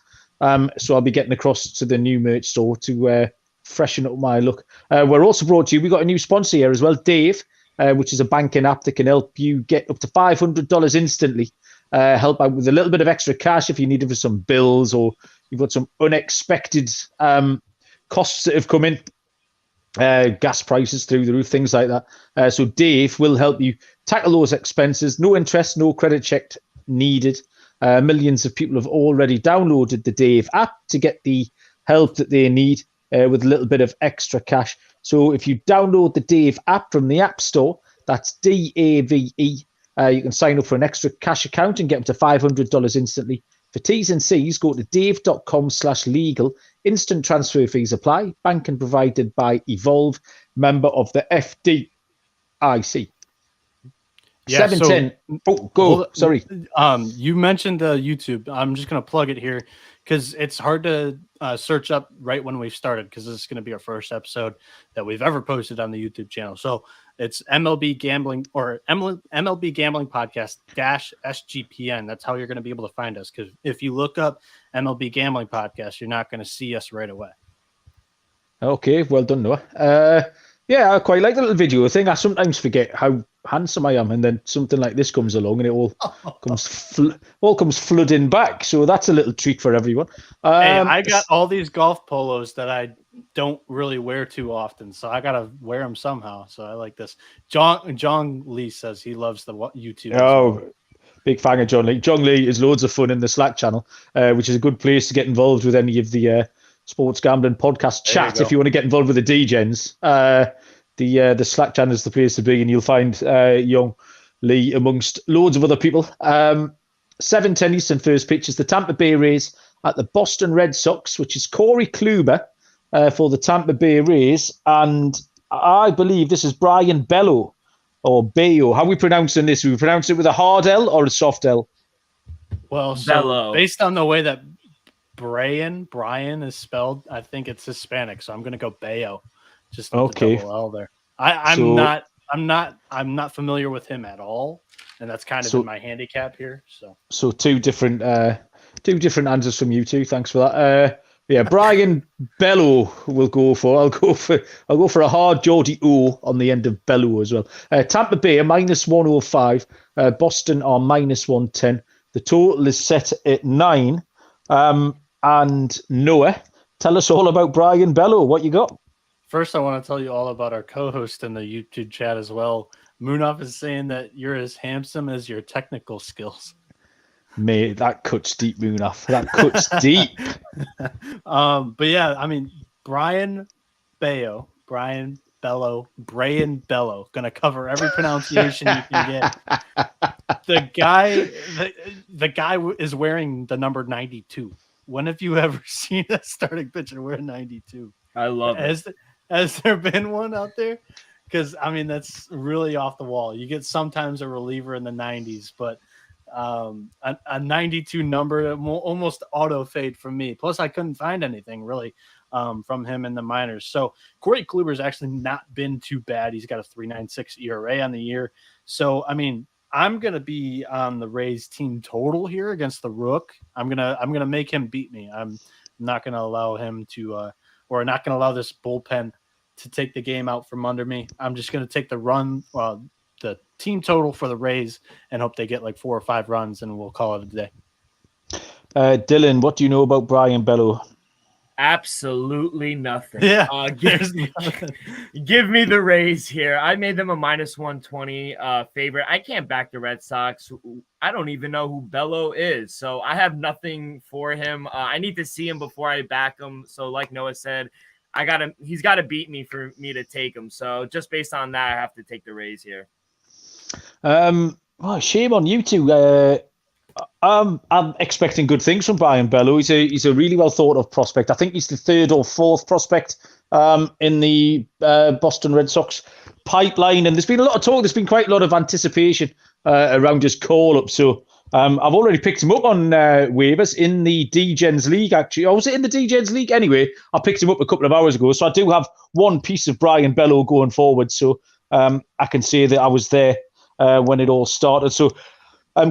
So I'll be getting across to the new merch store to freshen up my look. We're also brought to you. We've got a new sponsor here as well, Dave, which is a banking app that can help you get up to $500 instantly. Help out with a little bit of extra cash if you need it for some bills, or you've got some unexpected costs that have come in. Gas prices through the roof, things like that. So Dave will help you tackle those expenses. No interest, no credit check needed. Millions of people have already downloaded the Dave app to get the help that they need with a little bit of extra cash. So if you download the Dave app from the App Store, that's DAVE, you can sign up for an extra cash account and get up to $500 instantly. For T's and C's, go to dave.com/legal. Instant transfer fees apply. Banking provided by Evolve, member of the FDIC. Yeah, 710. Oh, go. Sorry. You mentioned YouTube. I'm just going to plug it here because it's hard to search up right when we've started, because this is going to be our first episode that we've ever posted on the YouTube channel. So it's MLB Gambling, or MLB Gambling Podcast -SGPN. That's how you're going to be able to find us, because if you look up MLB Gambling Podcast, you're not going to see us right away. Okay, well done, Noah. Yeah, I quite like the little video thing. I sometimes forget how handsome I am, and then something like this comes along and it all comes flooding back. So that's a little treat for everyone. Hey, I got all these golf polos that I don't really wear too often, so I gotta wear them somehow. So I like this. John Lee says he loves the YouTube. Oh, big fan of John Lee. John Lee is loads of fun in the Slack channel, which is a good place to get involved with any of the sports gambling podcast chat. If you want to get involved with the DGens, the Slack channel is the place to be, and you'll find young Lee amongst loads of other people. 7:10 Eastern first pitch is the Tampa Bay Rays at the Boston Red Sox, which is Corey Kluber for the Tampa Bay Rays, and I believe this is Brian Bello or Bayo. How are we pronouncing this? We pronounce it with a hard L or a soft L? Well, so based on the way that Brian is spelled, I think it's Hispanic, so I'm going to go Bayo. Just okay. Double L there. I'm not familiar with him at all, and that's kind of in my handicap here. So two different answers from you two. Thanks for that. Yeah, Brian Bello will go for. I'll go for a hard Geordie O on the end of Bello as well. Tampa Bay are -105. Boston are -110. The total is set at 9. and Noah. Tell us all about Brian Bello. What you got? First, I want to tell you all about our co-host in the YouTube chat as well. Moonoff is saying that you're as handsome as your technical skills. Mate, that cuts deep, Moonoff. That cuts deep. But yeah, I mean, Brian Bello, going to cover every pronunciation you can get. The guy is wearing the number 92. When have you ever seen a starting pitcher wear 92? I love it. Has there been one out there? Because, I mean, that's really off the wall. You get sometimes a reliever in the 90s, but a 92 number almost auto fade from me. Plus, I couldn't find anything really from him in the minors. So Corey Kluber's actually not been too bad. He's got a 3.96 ERA on the year. So, I mean, I'm gonna be on the Rays team total here against the Rook. I'm gonna make him beat me. I'm not gonna allow him to or not gonna allow this bullpen to take the game out from under me. I'm just gonna take the team total for the Rays and hope they get like 4 or 5 runs, and we'll call it a day. Dylan, what do you know about Brian Bello? Absolutely nothing. Yeah, give me the Rays here. I made them a -120 favorite. I can't back the Red Sox. I don't even know who Bello is, so I have nothing for him. I need to see him before I back him. So, like Noah said, he's got to beat me for me to take him. So, just based on that, I have to take the Rays here. Well, shame on you two. I'm expecting good things from Brian Bello. He's a really well thought of prospect. I think he's the 3rd or 4th prospect in the Boston Red Sox pipeline. And there's been a lot of talk. There's been quite a lot of anticipation around his call up. So I've already picked him up on waivers in the D-Gens League, actually. Or was it in the D-Gens League? Anyway, I picked him up a couple of hours ago. So I do have one piece of Brian Bello going forward. So I can say that I was there when it all started. So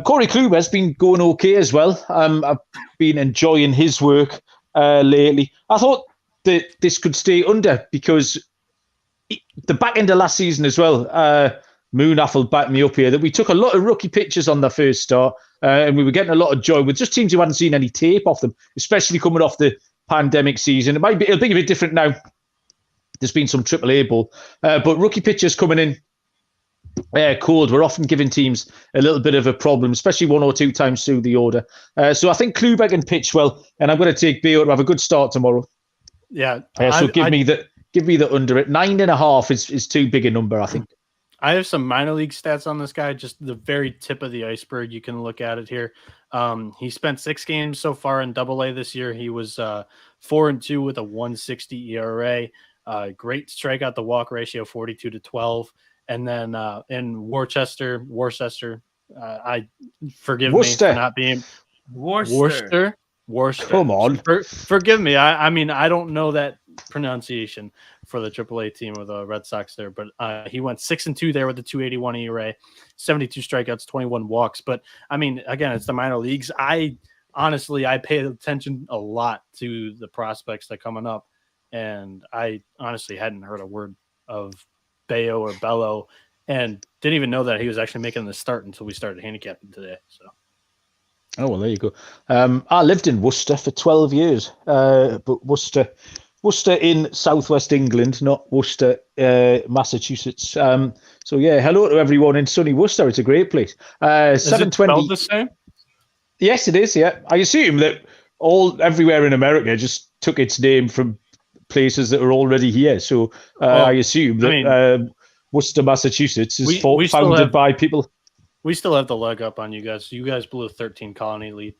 Corey Kluber has been going okay as well. I've been enjoying his work lately. I thought that this could stay under because the back end of last season as well, Moonaff will back me up here, that we took a lot of rookie pitchers on their first start and we were getting a lot of joy with just teams who hadn't seen any tape off them, especially coming off the pandemic season. It'll be a bit different now. There's been some AAA ball, but rookie pitchers coming in cold, we're often giving teams a little bit of a problem, especially 1 or 2 times through the order. So I think Kluber can pitch well, and I'm going to take Bello to have a good start tomorrow. Yeah. So give me the under it. 9.5 is too big a number, I think. I have some minor league stats on this guy, just the very tip of the iceberg. You can look at it here. He spent 6 games so far in AA this year. He was 4-2 with a 1.60 ERA. Great strikeout to walk ratio, 42-12. And then in Worcester, I forgive Worcester. me for not being Worcester. Come on, forgive me. I mean, I don't know that pronunciation for the AAA team of the Red Sox there, but he went 6-2 there with the 2.81 ERA, 72 strikeouts, 21 walks. But I mean, again, it's the minor leagues. I pay attention a lot to the prospects that are coming up, and I honestly hadn't heard a word of Bayo or Bello, and didn't even know that he was actually making the start until we started handicapping today. So, oh well, there you go. I lived in Worcester for 12 years, but Worcester in southwest England, not Worcester, Massachusetts. So yeah, hello to everyone in sunny Worcester. It's a great place. 720. The same? Yes, it is. Yeah, I assume that everywhere in America just took its name from places that are already here. So I assume that Worcester, Massachusetts is founded by people. We still have the leg up on you guys. You guys blew a 13 colony lead.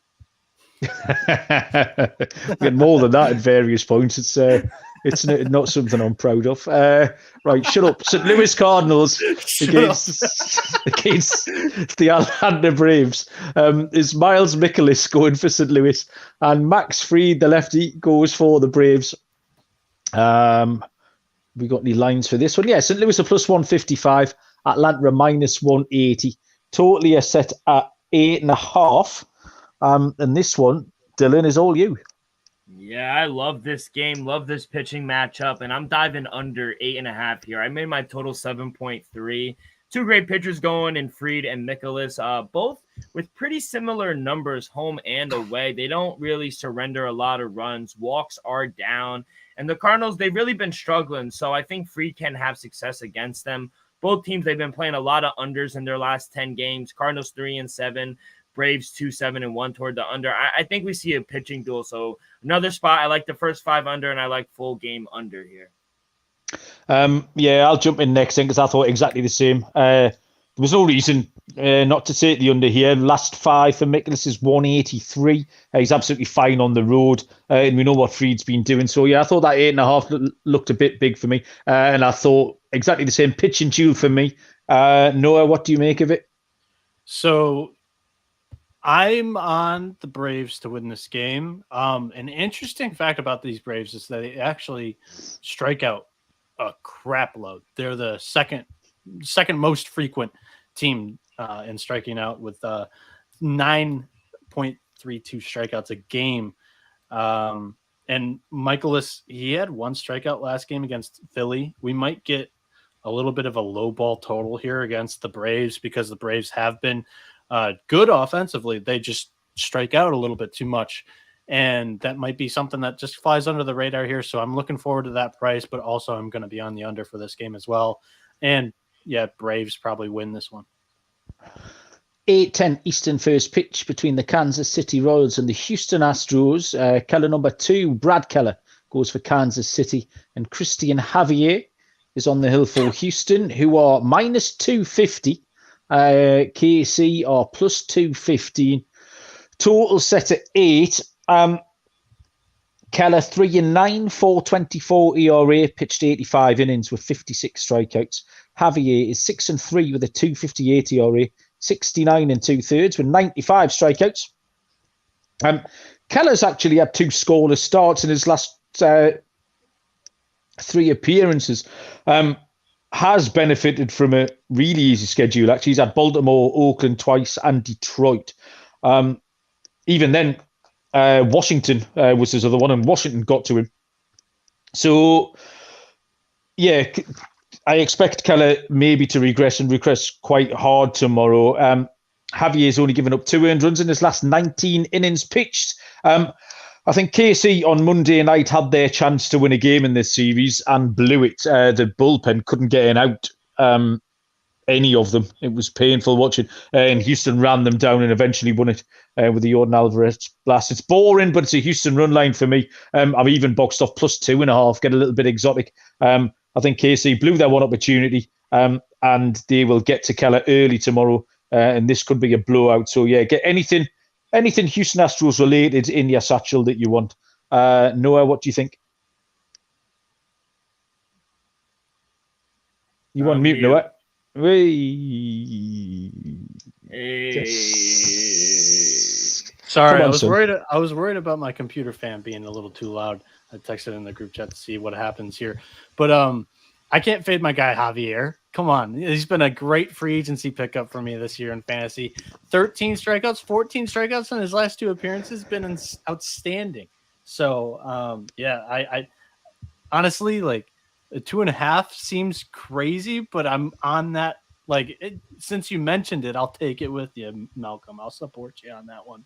Get more than that at various points. It's not something I'm proud of. Right, shut up. St. Louis Cardinals against the Atlanta Braves. Is Miles Mikolas going for St. Louis, and Max Fried, the lefty, goes for the Braves. We got any lines for this one? Yeah, St. Louis are plus 155, Atlanta minus 180. Totally a set at 8.5. And this one, Dylan, is all you. Yeah, I love this game, love this pitching matchup, and I'm diving under 8.5 here. I made my total 7.3. two great pitchers going in Fried and Nicholas, both with pretty similar numbers home and away. They don't really surrender a lot of runs. Walks are down. And the Cardinals, they've really been struggling. So I think Fried can have success against them. Both teams, they've been playing a lot of unders in their last 10 games. Cardinals 3-7, Braves 2-7-1 toward the under. I think we see a pitching duel. So another spot. I like the first 5 under, and I like full game under here. Yeah, I'll jump in next then because I thought exactly the same. There was no reason not to take the under here. Last 5 for Nicholas is 183. He's absolutely fine on the road, and we know what Fried's been doing. So yeah, I thought that 8.5 looked a bit big for me, and I thought exactly the same pitching duel for me. Noah, what do you make of it? So I'm on the Braves to win this game. An interesting fact about these Braves is that they actually strike out a crap load. They're the second most frequent team in striking out with 9.32 strikeouts a game. And Michaelis, he had 1 strikeout last game against Philly. We might get a little bit of a low ball total here against the Braves because the Braves have been good offensively. They just strike out a little bit too much. And that might be something that just flies under the radar here. So I'm looking forward to that price, but also I'm going to be on the under for this game as well. And yeah, Braves probably win this one. 8:10 Eastern first pitch between the Kansas City Royals and the Houston Astros. Keller number 2, Brad Keller, goes for Kansas City. And Christian Javier is on the hill for Houston, who are minus 250. KC are plus 215. Total set at 8. Keller 3-9, 4.24 ERA, pitched 85 innings with 56 strikeouts. Javier is 6-3 with a 2.58 ERA, 69 2/3 with 95 strikeouts. Keller's actually had 2 scoreless starts in his last 3 appearances. Has benefited from a really easy schedule. Actually, he's had Baltimore, Oakland twice, and Detroit. Even then, Washington was his other one, and Washington got to him. So, yeah, I expect Keller maybe to regress quite hard tomorrow. Javier's only given up 2 earned runs in his last 19 innings pitched. I think KC on Monday night had their chance to win a game in this series and blew it. The bullpen couldn't get an out, any of them. It was painful watching. And Houston ran them down and eventually won it with the Jordan Alvarez blast. It's boring, but it's a Houston run line for me. I've even boxed off plus 2.5, get a little bit exotic. I think KC blew their one opportunity, and they will get to Keller early tomorrow. And this could be a blowout. So, yeah, get anything Houston Astros related in your satchel that you want. Noah, what do you think? You want mute, Noah? Sorry, I was worried about my computer fan being a little too loud. I texted in the group chat to see what happens here. But I can't fade my guy Javier. Come on. He's been a great free agency pickup for me this year in fantasy. 13 strikeouts, 14 strikeouts in his last 2 appearances, been outstanding. So, I honestly, like, a 2.5 seems crazy, but I'm on that. Like, since you mentioned it, I'll take it with you, Malcolm. I'll support you on that one.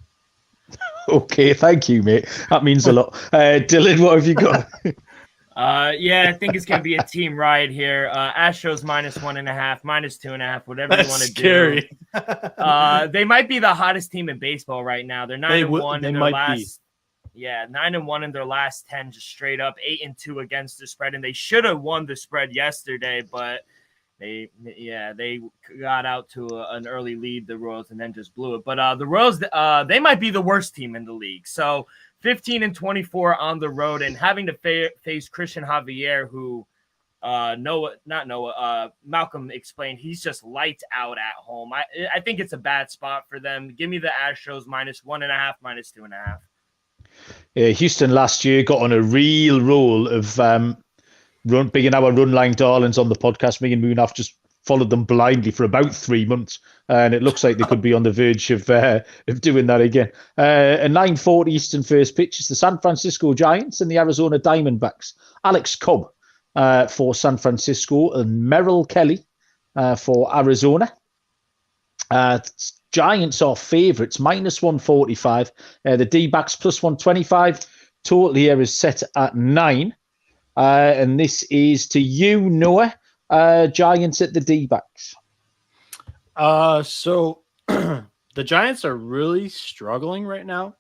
Okay, thank you, mate. That means a lot. Dylan, what have you got? I think it's gonna be a team ride here. Astros minus 1.5, minminus 2.5, whatever you want to do. They might be the hottest team in baseball right now. They're 9-1 in their last. Yeah, 9-1 in their last 10, just straight up 8-2 against the spread, and they should have won the spread yesterday, but they got out to an early lead, the Royals, and then just blew it. But the Royals, they might be the worst team in the league. So 15-24 on the road, and having to face Christian Javier, who Malcolm explained, he's just lights out at home. I think it's a bad spot for them. Give me the Astros minus 1.5, minus 2.5. Houston last year got on a real roll of being our run line darlings on the podcast. Me and Moonaf just followed them blindly for about 3 months, and it looks like they could be on the verge of doing that again. A 9:40 Eastern first pitch is the San Francisco Giants and the Arizona Diamondbacks. Alex Cobb for San Francisco and Merrill Kelly for Arizona. Giants are favourites, minus 145. The D-backs plus 125. Total here is set at 9. And this is to you, Noah. Giants at the D-backs. So the Giants are really struggling right now.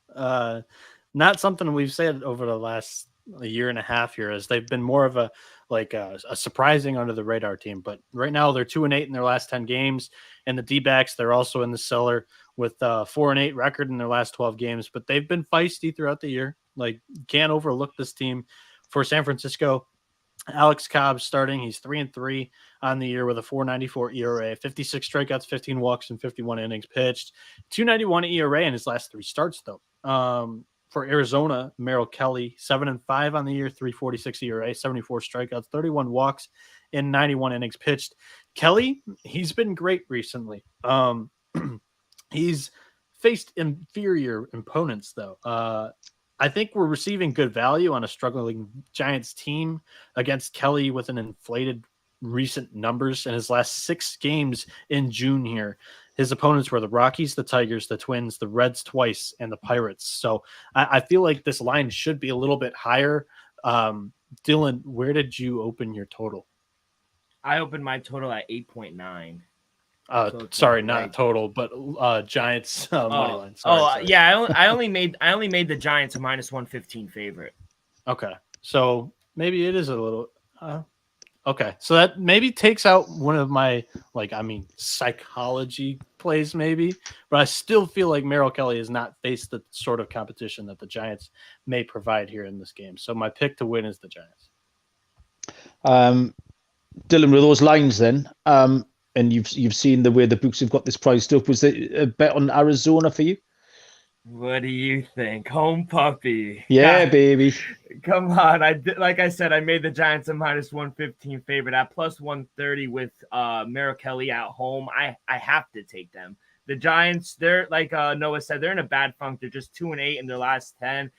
Not something we've said over the last year and a half here, as they've been more of a surprising under the radar team. But right now they're 2-8 in their last 10 games, and the D-backs, they're also in the cellar with 4-8 record in their last 12 games. But they've been feisty throughout the year. Like, can't overlook this team. For San Francisco, Alex Cobb starting. He's 3-3 on the year with a 4.94 ERA, 56 strikeouts, 15 walks, and 51 innings pitched. 2.91 ERA in his last 3 starts, though. For Arizona, Merrill Kelly, 7-5 on the year, 3.46 ERA, 74 strikeouts, 31 walks, and 91 innings pitched. Kelly, he's been great recently. He's faced inferior opponents, though. I think we're receiving good value on a struggling Giants team against Kelly with an inflated recent numbers in his last 6 games in June here. His opponents were the Rockies, the Tigers, the Twins, the Reds twice, and the Pirates. So I feel like this line should be a little bit higher. Dylan, where did you open your total? I opened my total at 8.9. Sorry, not total, but Giants money line. Sorry. Yeah, I only made the Giants a minus 115 favorite. Okay, so maybe it is a little. Okay, so that maybe takes out one of my psychology plays, maybe, but I still feel like Merrill Kelly has not faced the sort of competition that the Giants may provide here in this game. So my pick to win is the Giants. Dylan, with those lines then, and you've seen the way the books have got this priced up, was it a bet on Arizona for you? What do you think? Home puppy. Yeah, baby. Come on. Like I said, I made the Giants a minus 115 favorite at plus 130 with Merrill Kelly at home. I have to take them. The Giants, they're like Noah said, they're in a bad funk. They're just 2-8 in their last 10.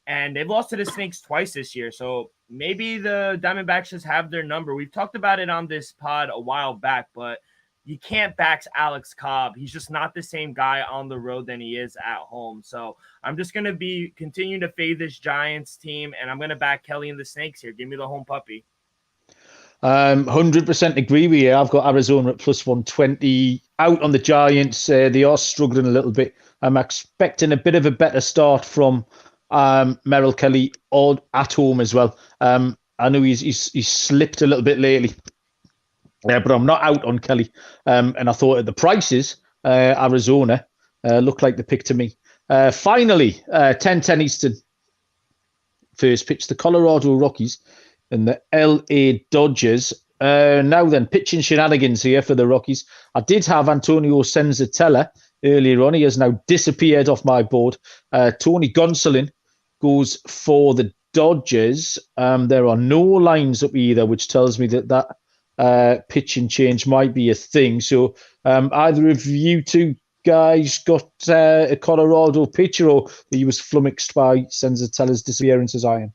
And they've lost to the Snakes twice this year. So maybe the Diamondbacks just have their number. We've talked about it on this pod a while back, but you can't back Alex Cobb. He's just not the same guy on the road than he is at home. So I'm just going to be continuing to fade this Giants team, and I'm going to back Kelly and the Snakes here. Give me the home puppy. 100% agree with you. I've got Arizona at plus 120. Out on the Giants. They are struggling a little bit. I'm expecting a bit of a better start from Merrill Kelly at home as well. I know he's slipped a little bit lately. But I'm not out on Kelly. And I thought at the prices, Arizona looked like the pick to me. Finally, 10:10 Eastern. First pitch, the Colorado Rockies and the LA Dodgers. Now then, pitching shenanigans here for the Rockies. I did have Antonio Senzatella earlier on. He has now disappeared off my board. Tony Gonsolin goes for the Dodgers. There are no lines up either, which tells me that pitching change might be a thing. So either of you two guys got a Colorado pitcher, or he was flummoxed by Senzatella's disappearance as I am?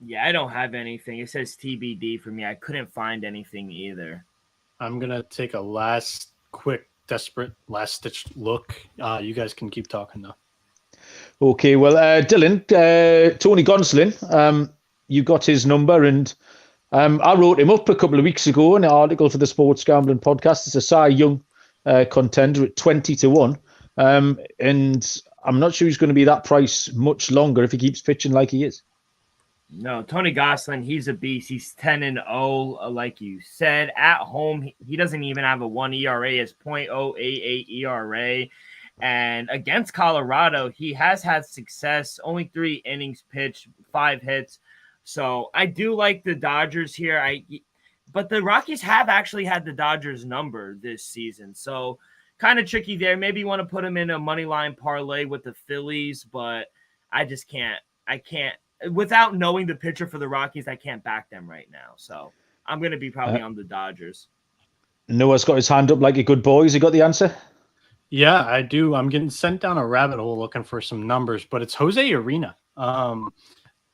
Yeah, I don't have anything. It says TBD for me. I couldn't find anything either. I'm going to take a last quick, desperate, last-ditch look. You guys can keep talking, though. Okay, well, Dylan, Tony Gonsolin, you got his number, and I wrote him up a couple of weeks ago in an article for the Sports Gambling Podcast. It's a Cy Young contender at 20-1. And I'm not sure he's going to be that price much longer if he keeps pitching like he is. No, Tony Gonsolin, he's a beast. He's 10-0, like you said. At home, he doesn't even have a 1 ERA. It's 0.088 ERA. And against Colorado, he has had success. Only 3 innings pitched, 5 hits. So I do like the Dodgers here. But the Rockies have actually had the Dodgers number this season. So kind of tricky there. Maybe you want to put him in a money line parlay with the Phillies, but I just can't. I can't. Without knowing the pitcher for the Rockies, I can't back them right now. So I'm going to be probably on the Dodgers. Noah's got his hand up like a good boy. Has he got the answer? Yeah, I do. I'm getting sent down a rabbit hole looking for some numbers, but it's Jose Urena. Oh,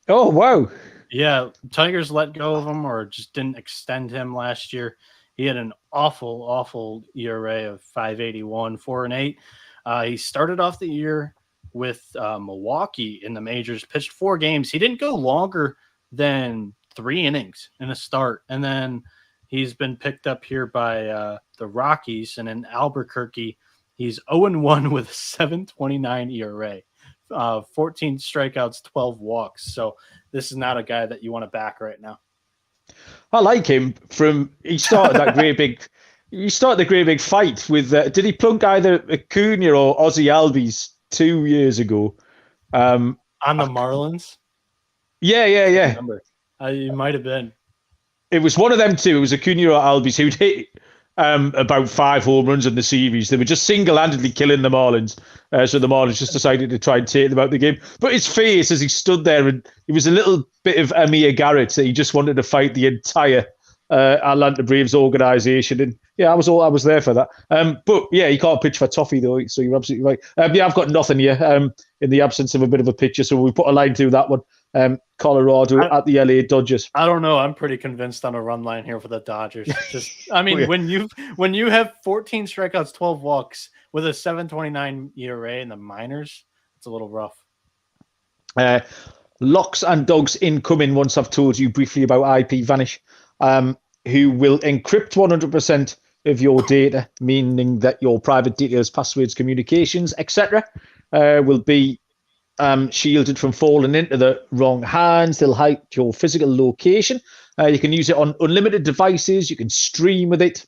wow. Yeah, Tigers let go of him or just didn't extend him last year. He had an awful ERA of 5.81, 4-8. He started off the year with Milwaukee in the majors, pitched 4 games. He didn't go longer than 3 innings in a start, and then he's been picked up here by the Rockies, and in Albuquerque, he's 0-1 with a 7.29 ERA, 14 strikeouts, 12 walks. So this is not a guy that you want to back right now. I like him. He started that great big. He started the great big fight with. Did he plunk either Acuna or Ozzy Albies 2 years ago? On the Marlins. Yeah. It might have been. It was one of them two. It was Acuna or Albies who'd hit about 5 home runs in the series. They were just single-handedly killing the Marlins. So the Marlins just decided to try and take them out of the game. But his face as he stood there, and it was a little bit of Amir Garrett that he just wanted to fight the entire Atlanta Braves organization. And yeah, I was there for that. But yeah, he can't pitch for toffee though, so you're absolutely right. Yeah, I've got nothing here in the absence of a bit of a pitcher, so we put a line through that one. Colorado at the LA Dodgers. I don't know. I'm pretty convinced on a run line here for the Dodgers. I mean, when you have 14 strikeouts, 12 walks with a 7.29 ERA in the minors, it's a little rough. Locks and dogs incoming. Once I've told you briefly about IP Vanish, who will encrypt 100% of your data, meaning that your private details, passwords, communications, etc., will be shielded from falling into the wrong hands. They'll hide your physical location. You can use it on unlimited devices. You can stream with it.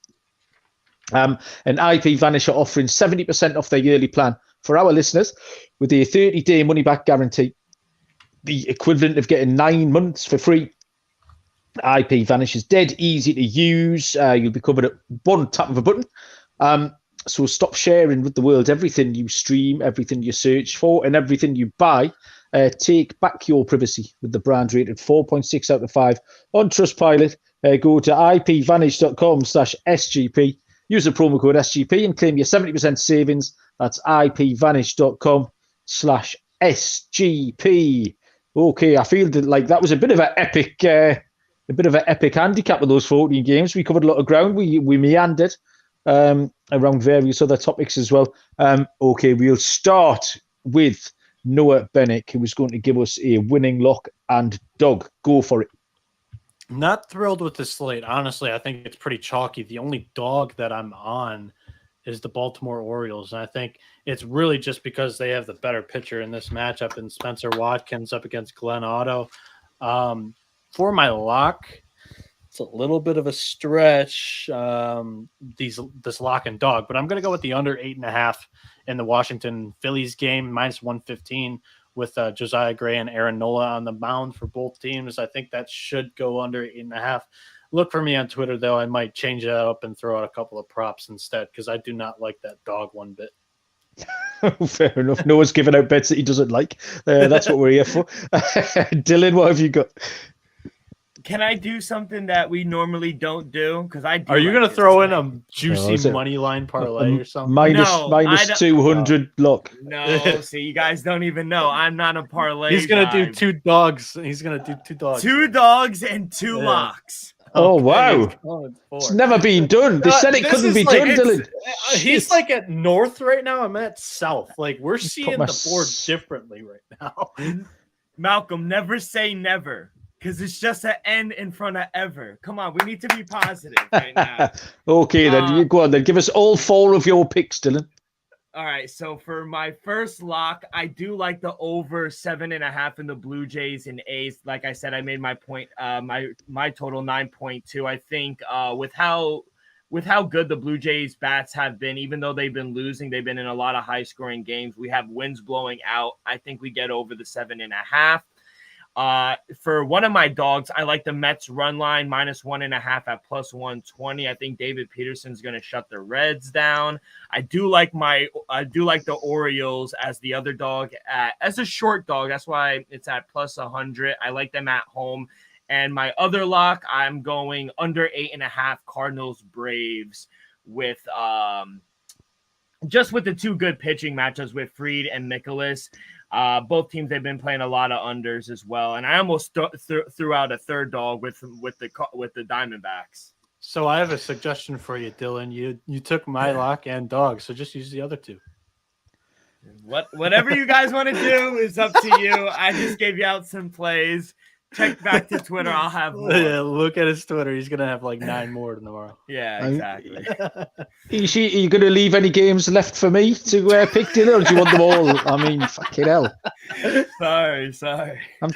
And IP Vanish are offering 70% off their yearly plan for our listeners with a 30-day money-back guarantee, the equivalent of getting 9 months for free. IP Vanish is dead easy to use. You'll be covered at one tap of a button. So stop sharing with the world everything you stream, everything you search for, and everything you buy. Take back your privacy with the brand rated 4.6 out of 5 on Trustpilot. Go to ipvanish.com/SGP. Use the promo code SGP and claim your 70% savings. That's ipvanish.com/SGP. Okay, I feel like that was a bit of an epic handicap of those 14 games. We covered a lot of ground. We meandered around various other topics as well. Okay, we'll start with Noah Bennick, who was going to give us a winning lock and dog. Go for it. Not thrilled with the slate. Honestly, I think it's pretty chalky. The only dog that I'm on is the Baltimore Orioles. And I think it's really just because they have the better pitcher in this matchup and Spencer Watkins up against Glenn Otto. For my lock, it's a little bit of a stretch, this lock and dog, but I'm going to go with the under 8.5 in the Washington Phillies game, -115 with Josiah Gray and Aaron Nola on the mound for both teams. I think that should go under 8.5. Look for me on Twitter, though. I might change that up and throw out a couple of props instead because I do not like that dog one bit. Fair enough. Noah's giving out bets that he doesn't like. That's what we're here for. Dylan, what have you got? Can I do something that we normally don't do? Because I do. Are you going to throw in a juicy money line parlay or something? Minus 200 lock. No, see, you guys don't even know. I'm not a parlay. He's going to do 2 dogs. He's going to do 2 dogs. 2 dogs and 2 locks. Oh, wow. It's never been done. They said it couldn't be done, Dylan. He's like at North right now. I'm at South. Like, we're seeing the board differently right now. Malcolm, never say never. Because it's just an N in front of ever. Come on, we need to be positive right now. Okay, then you go on. Then give us all 4 of your picks, Dylan. All right, so for my first lock, I do like the over 7.5 in the Blue Jays and A's. Like I said, I made my point. My total 9.2. I think with how good the Blue Jays bats have been, even though they've been losing, they've been in a lot of high scoring games. We have winds blowing out. I think we get over the 7.5. For one of my dogs, I like the Mets run line -1.5 at +120. I think David Peterson's going to shut the Reds down. I do like the Orioles as the other dog as a short dog. That's why it's at +100. I like them at home. And my other lock, I'm going under 8.5 Cardinals Braves with just with the 2 good pitching matchups with Fried and Nicholas. Both teams, they've been playing a lot of unders as well, and I almost threw out a third dog with the Diamondbacks. So I have a suggestion for you, Dylan. You took my lock and dog, so just use the other two. Whatever you guys want to do is up to you. I just gave you out some plays. Check back to Twitter. I'll have more. Yeah, look at his Twitter. He's gonna have like 9 more tomorrow. Yeah, exactly. Are you going to leave any games left for me to pick, Dylan, or do you want them all? I mean, fucking hell. Sorry.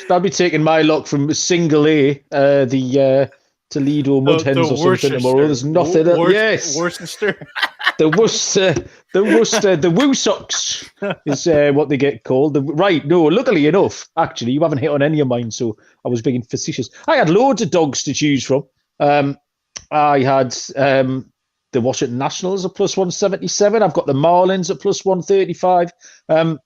I'll be taking my lock from single A, the Toledo Mud Hens or something tomorrow. There's nothing else. Yes. Worcester. The Woo Sox is what they get called. Luckily enough, actually, you haven't hit on any of mine, so I was being facetious. I had loads of dogs to choose from. I had the Washington Nationals at plus 177. I've got the Marlins at plus 135. But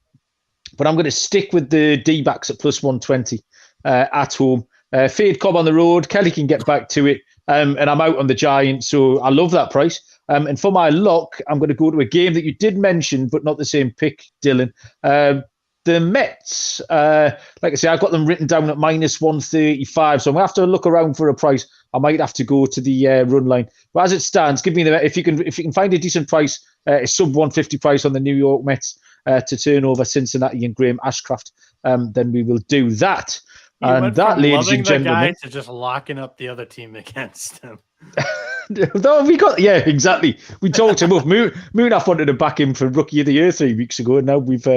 I'm going to stick with the D-backs at plus 120 at home. Fade Cobb on the road. Kelly can get back to it. And I'm out on the Giants, so I love that price. And for my lock, I'm going to go to a game that you did mention, but not the same pick, Dylan. The Mets, like I say, I've got them written down at minus 135, so I'm going to have to look around for a price. I might have to go to the run line. But as it stands, give me the if you can find a decent price, a sub 150 price on the New York Mets to turn over Cincinnati and Graham Ashcraft, then we will do that. And that, ladies and gentlemen, to just locking up the other team against him. No, exactly. We talked him up. Munaf wanted to back him for Rookie of the Year 3 weeks ago, and now we've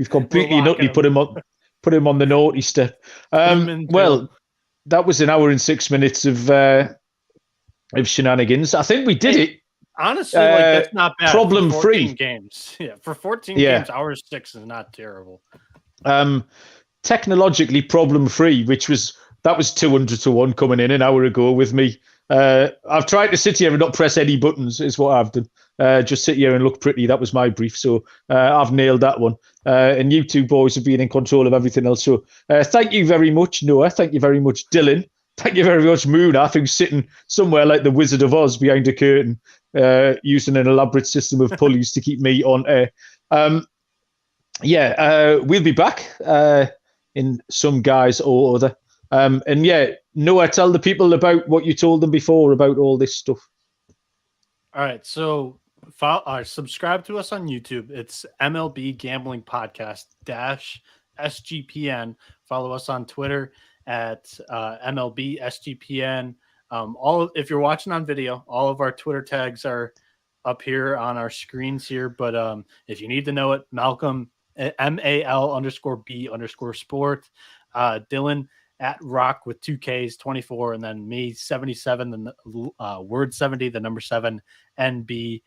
completely nutty put him on the naughty step. Well, that was an hour and 6 minutes of shenanigans. I think we did it. Honestly, that's not bad. Problem free games. Yeah, for 14 games, hour 6 is not terrible. Technologically problem free, that was 200 to 1 coming in an hour ago with me. I've tried to sit here and not press any buttons, is what I've done. Just sit here and look pretty. That was my brief. So I've nailed that one. And you two boys have been in control of everything else. So thank you very much, Noah. Thank you very much, Dylan. Thank you very much, Munaf, who's sitting somewhere like the Wizard of Oz behind a curtain, using an elaborate system of pulleys to keep me on air. We'll be back in some guise or other. Noah, tell the people about what you told them before about all this stuff. All right, so subscribe to us on YouTube. It's MLB Gambling Podcast -SGPN. Follow us on Twitter at MLB SGPN. If you're watching on video, all of our Twitter tags are up here on our screens here. But if you need to know it, Malcolm MAL_B_sport, Dylan at Rock with 2 Ks 24, and then me 77, the word 70, the number 7 NB.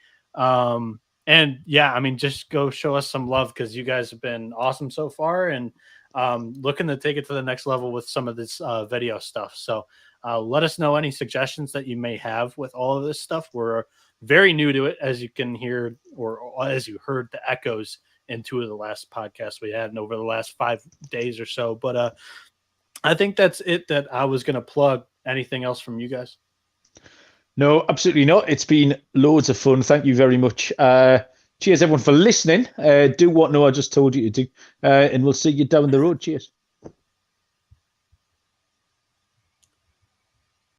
Just go show us some love, because you guys have been awesome so far, and looking to take it to the next level with some of this video stuff. So let us know any suggestions that you may have with all of this stuff. We're very new to it, as you can hear, or as you heard the echoes in 2 of the last podcasts we had, and over the last 5 days or so. But I think that's it that I was going to plug. Anything else from you guys? No, absolutely not. It's been loads of fun. Thank you very much. Cheers, everyone, for listening. Do what Noah just told you to do, and we'll see you down the road. Cheers.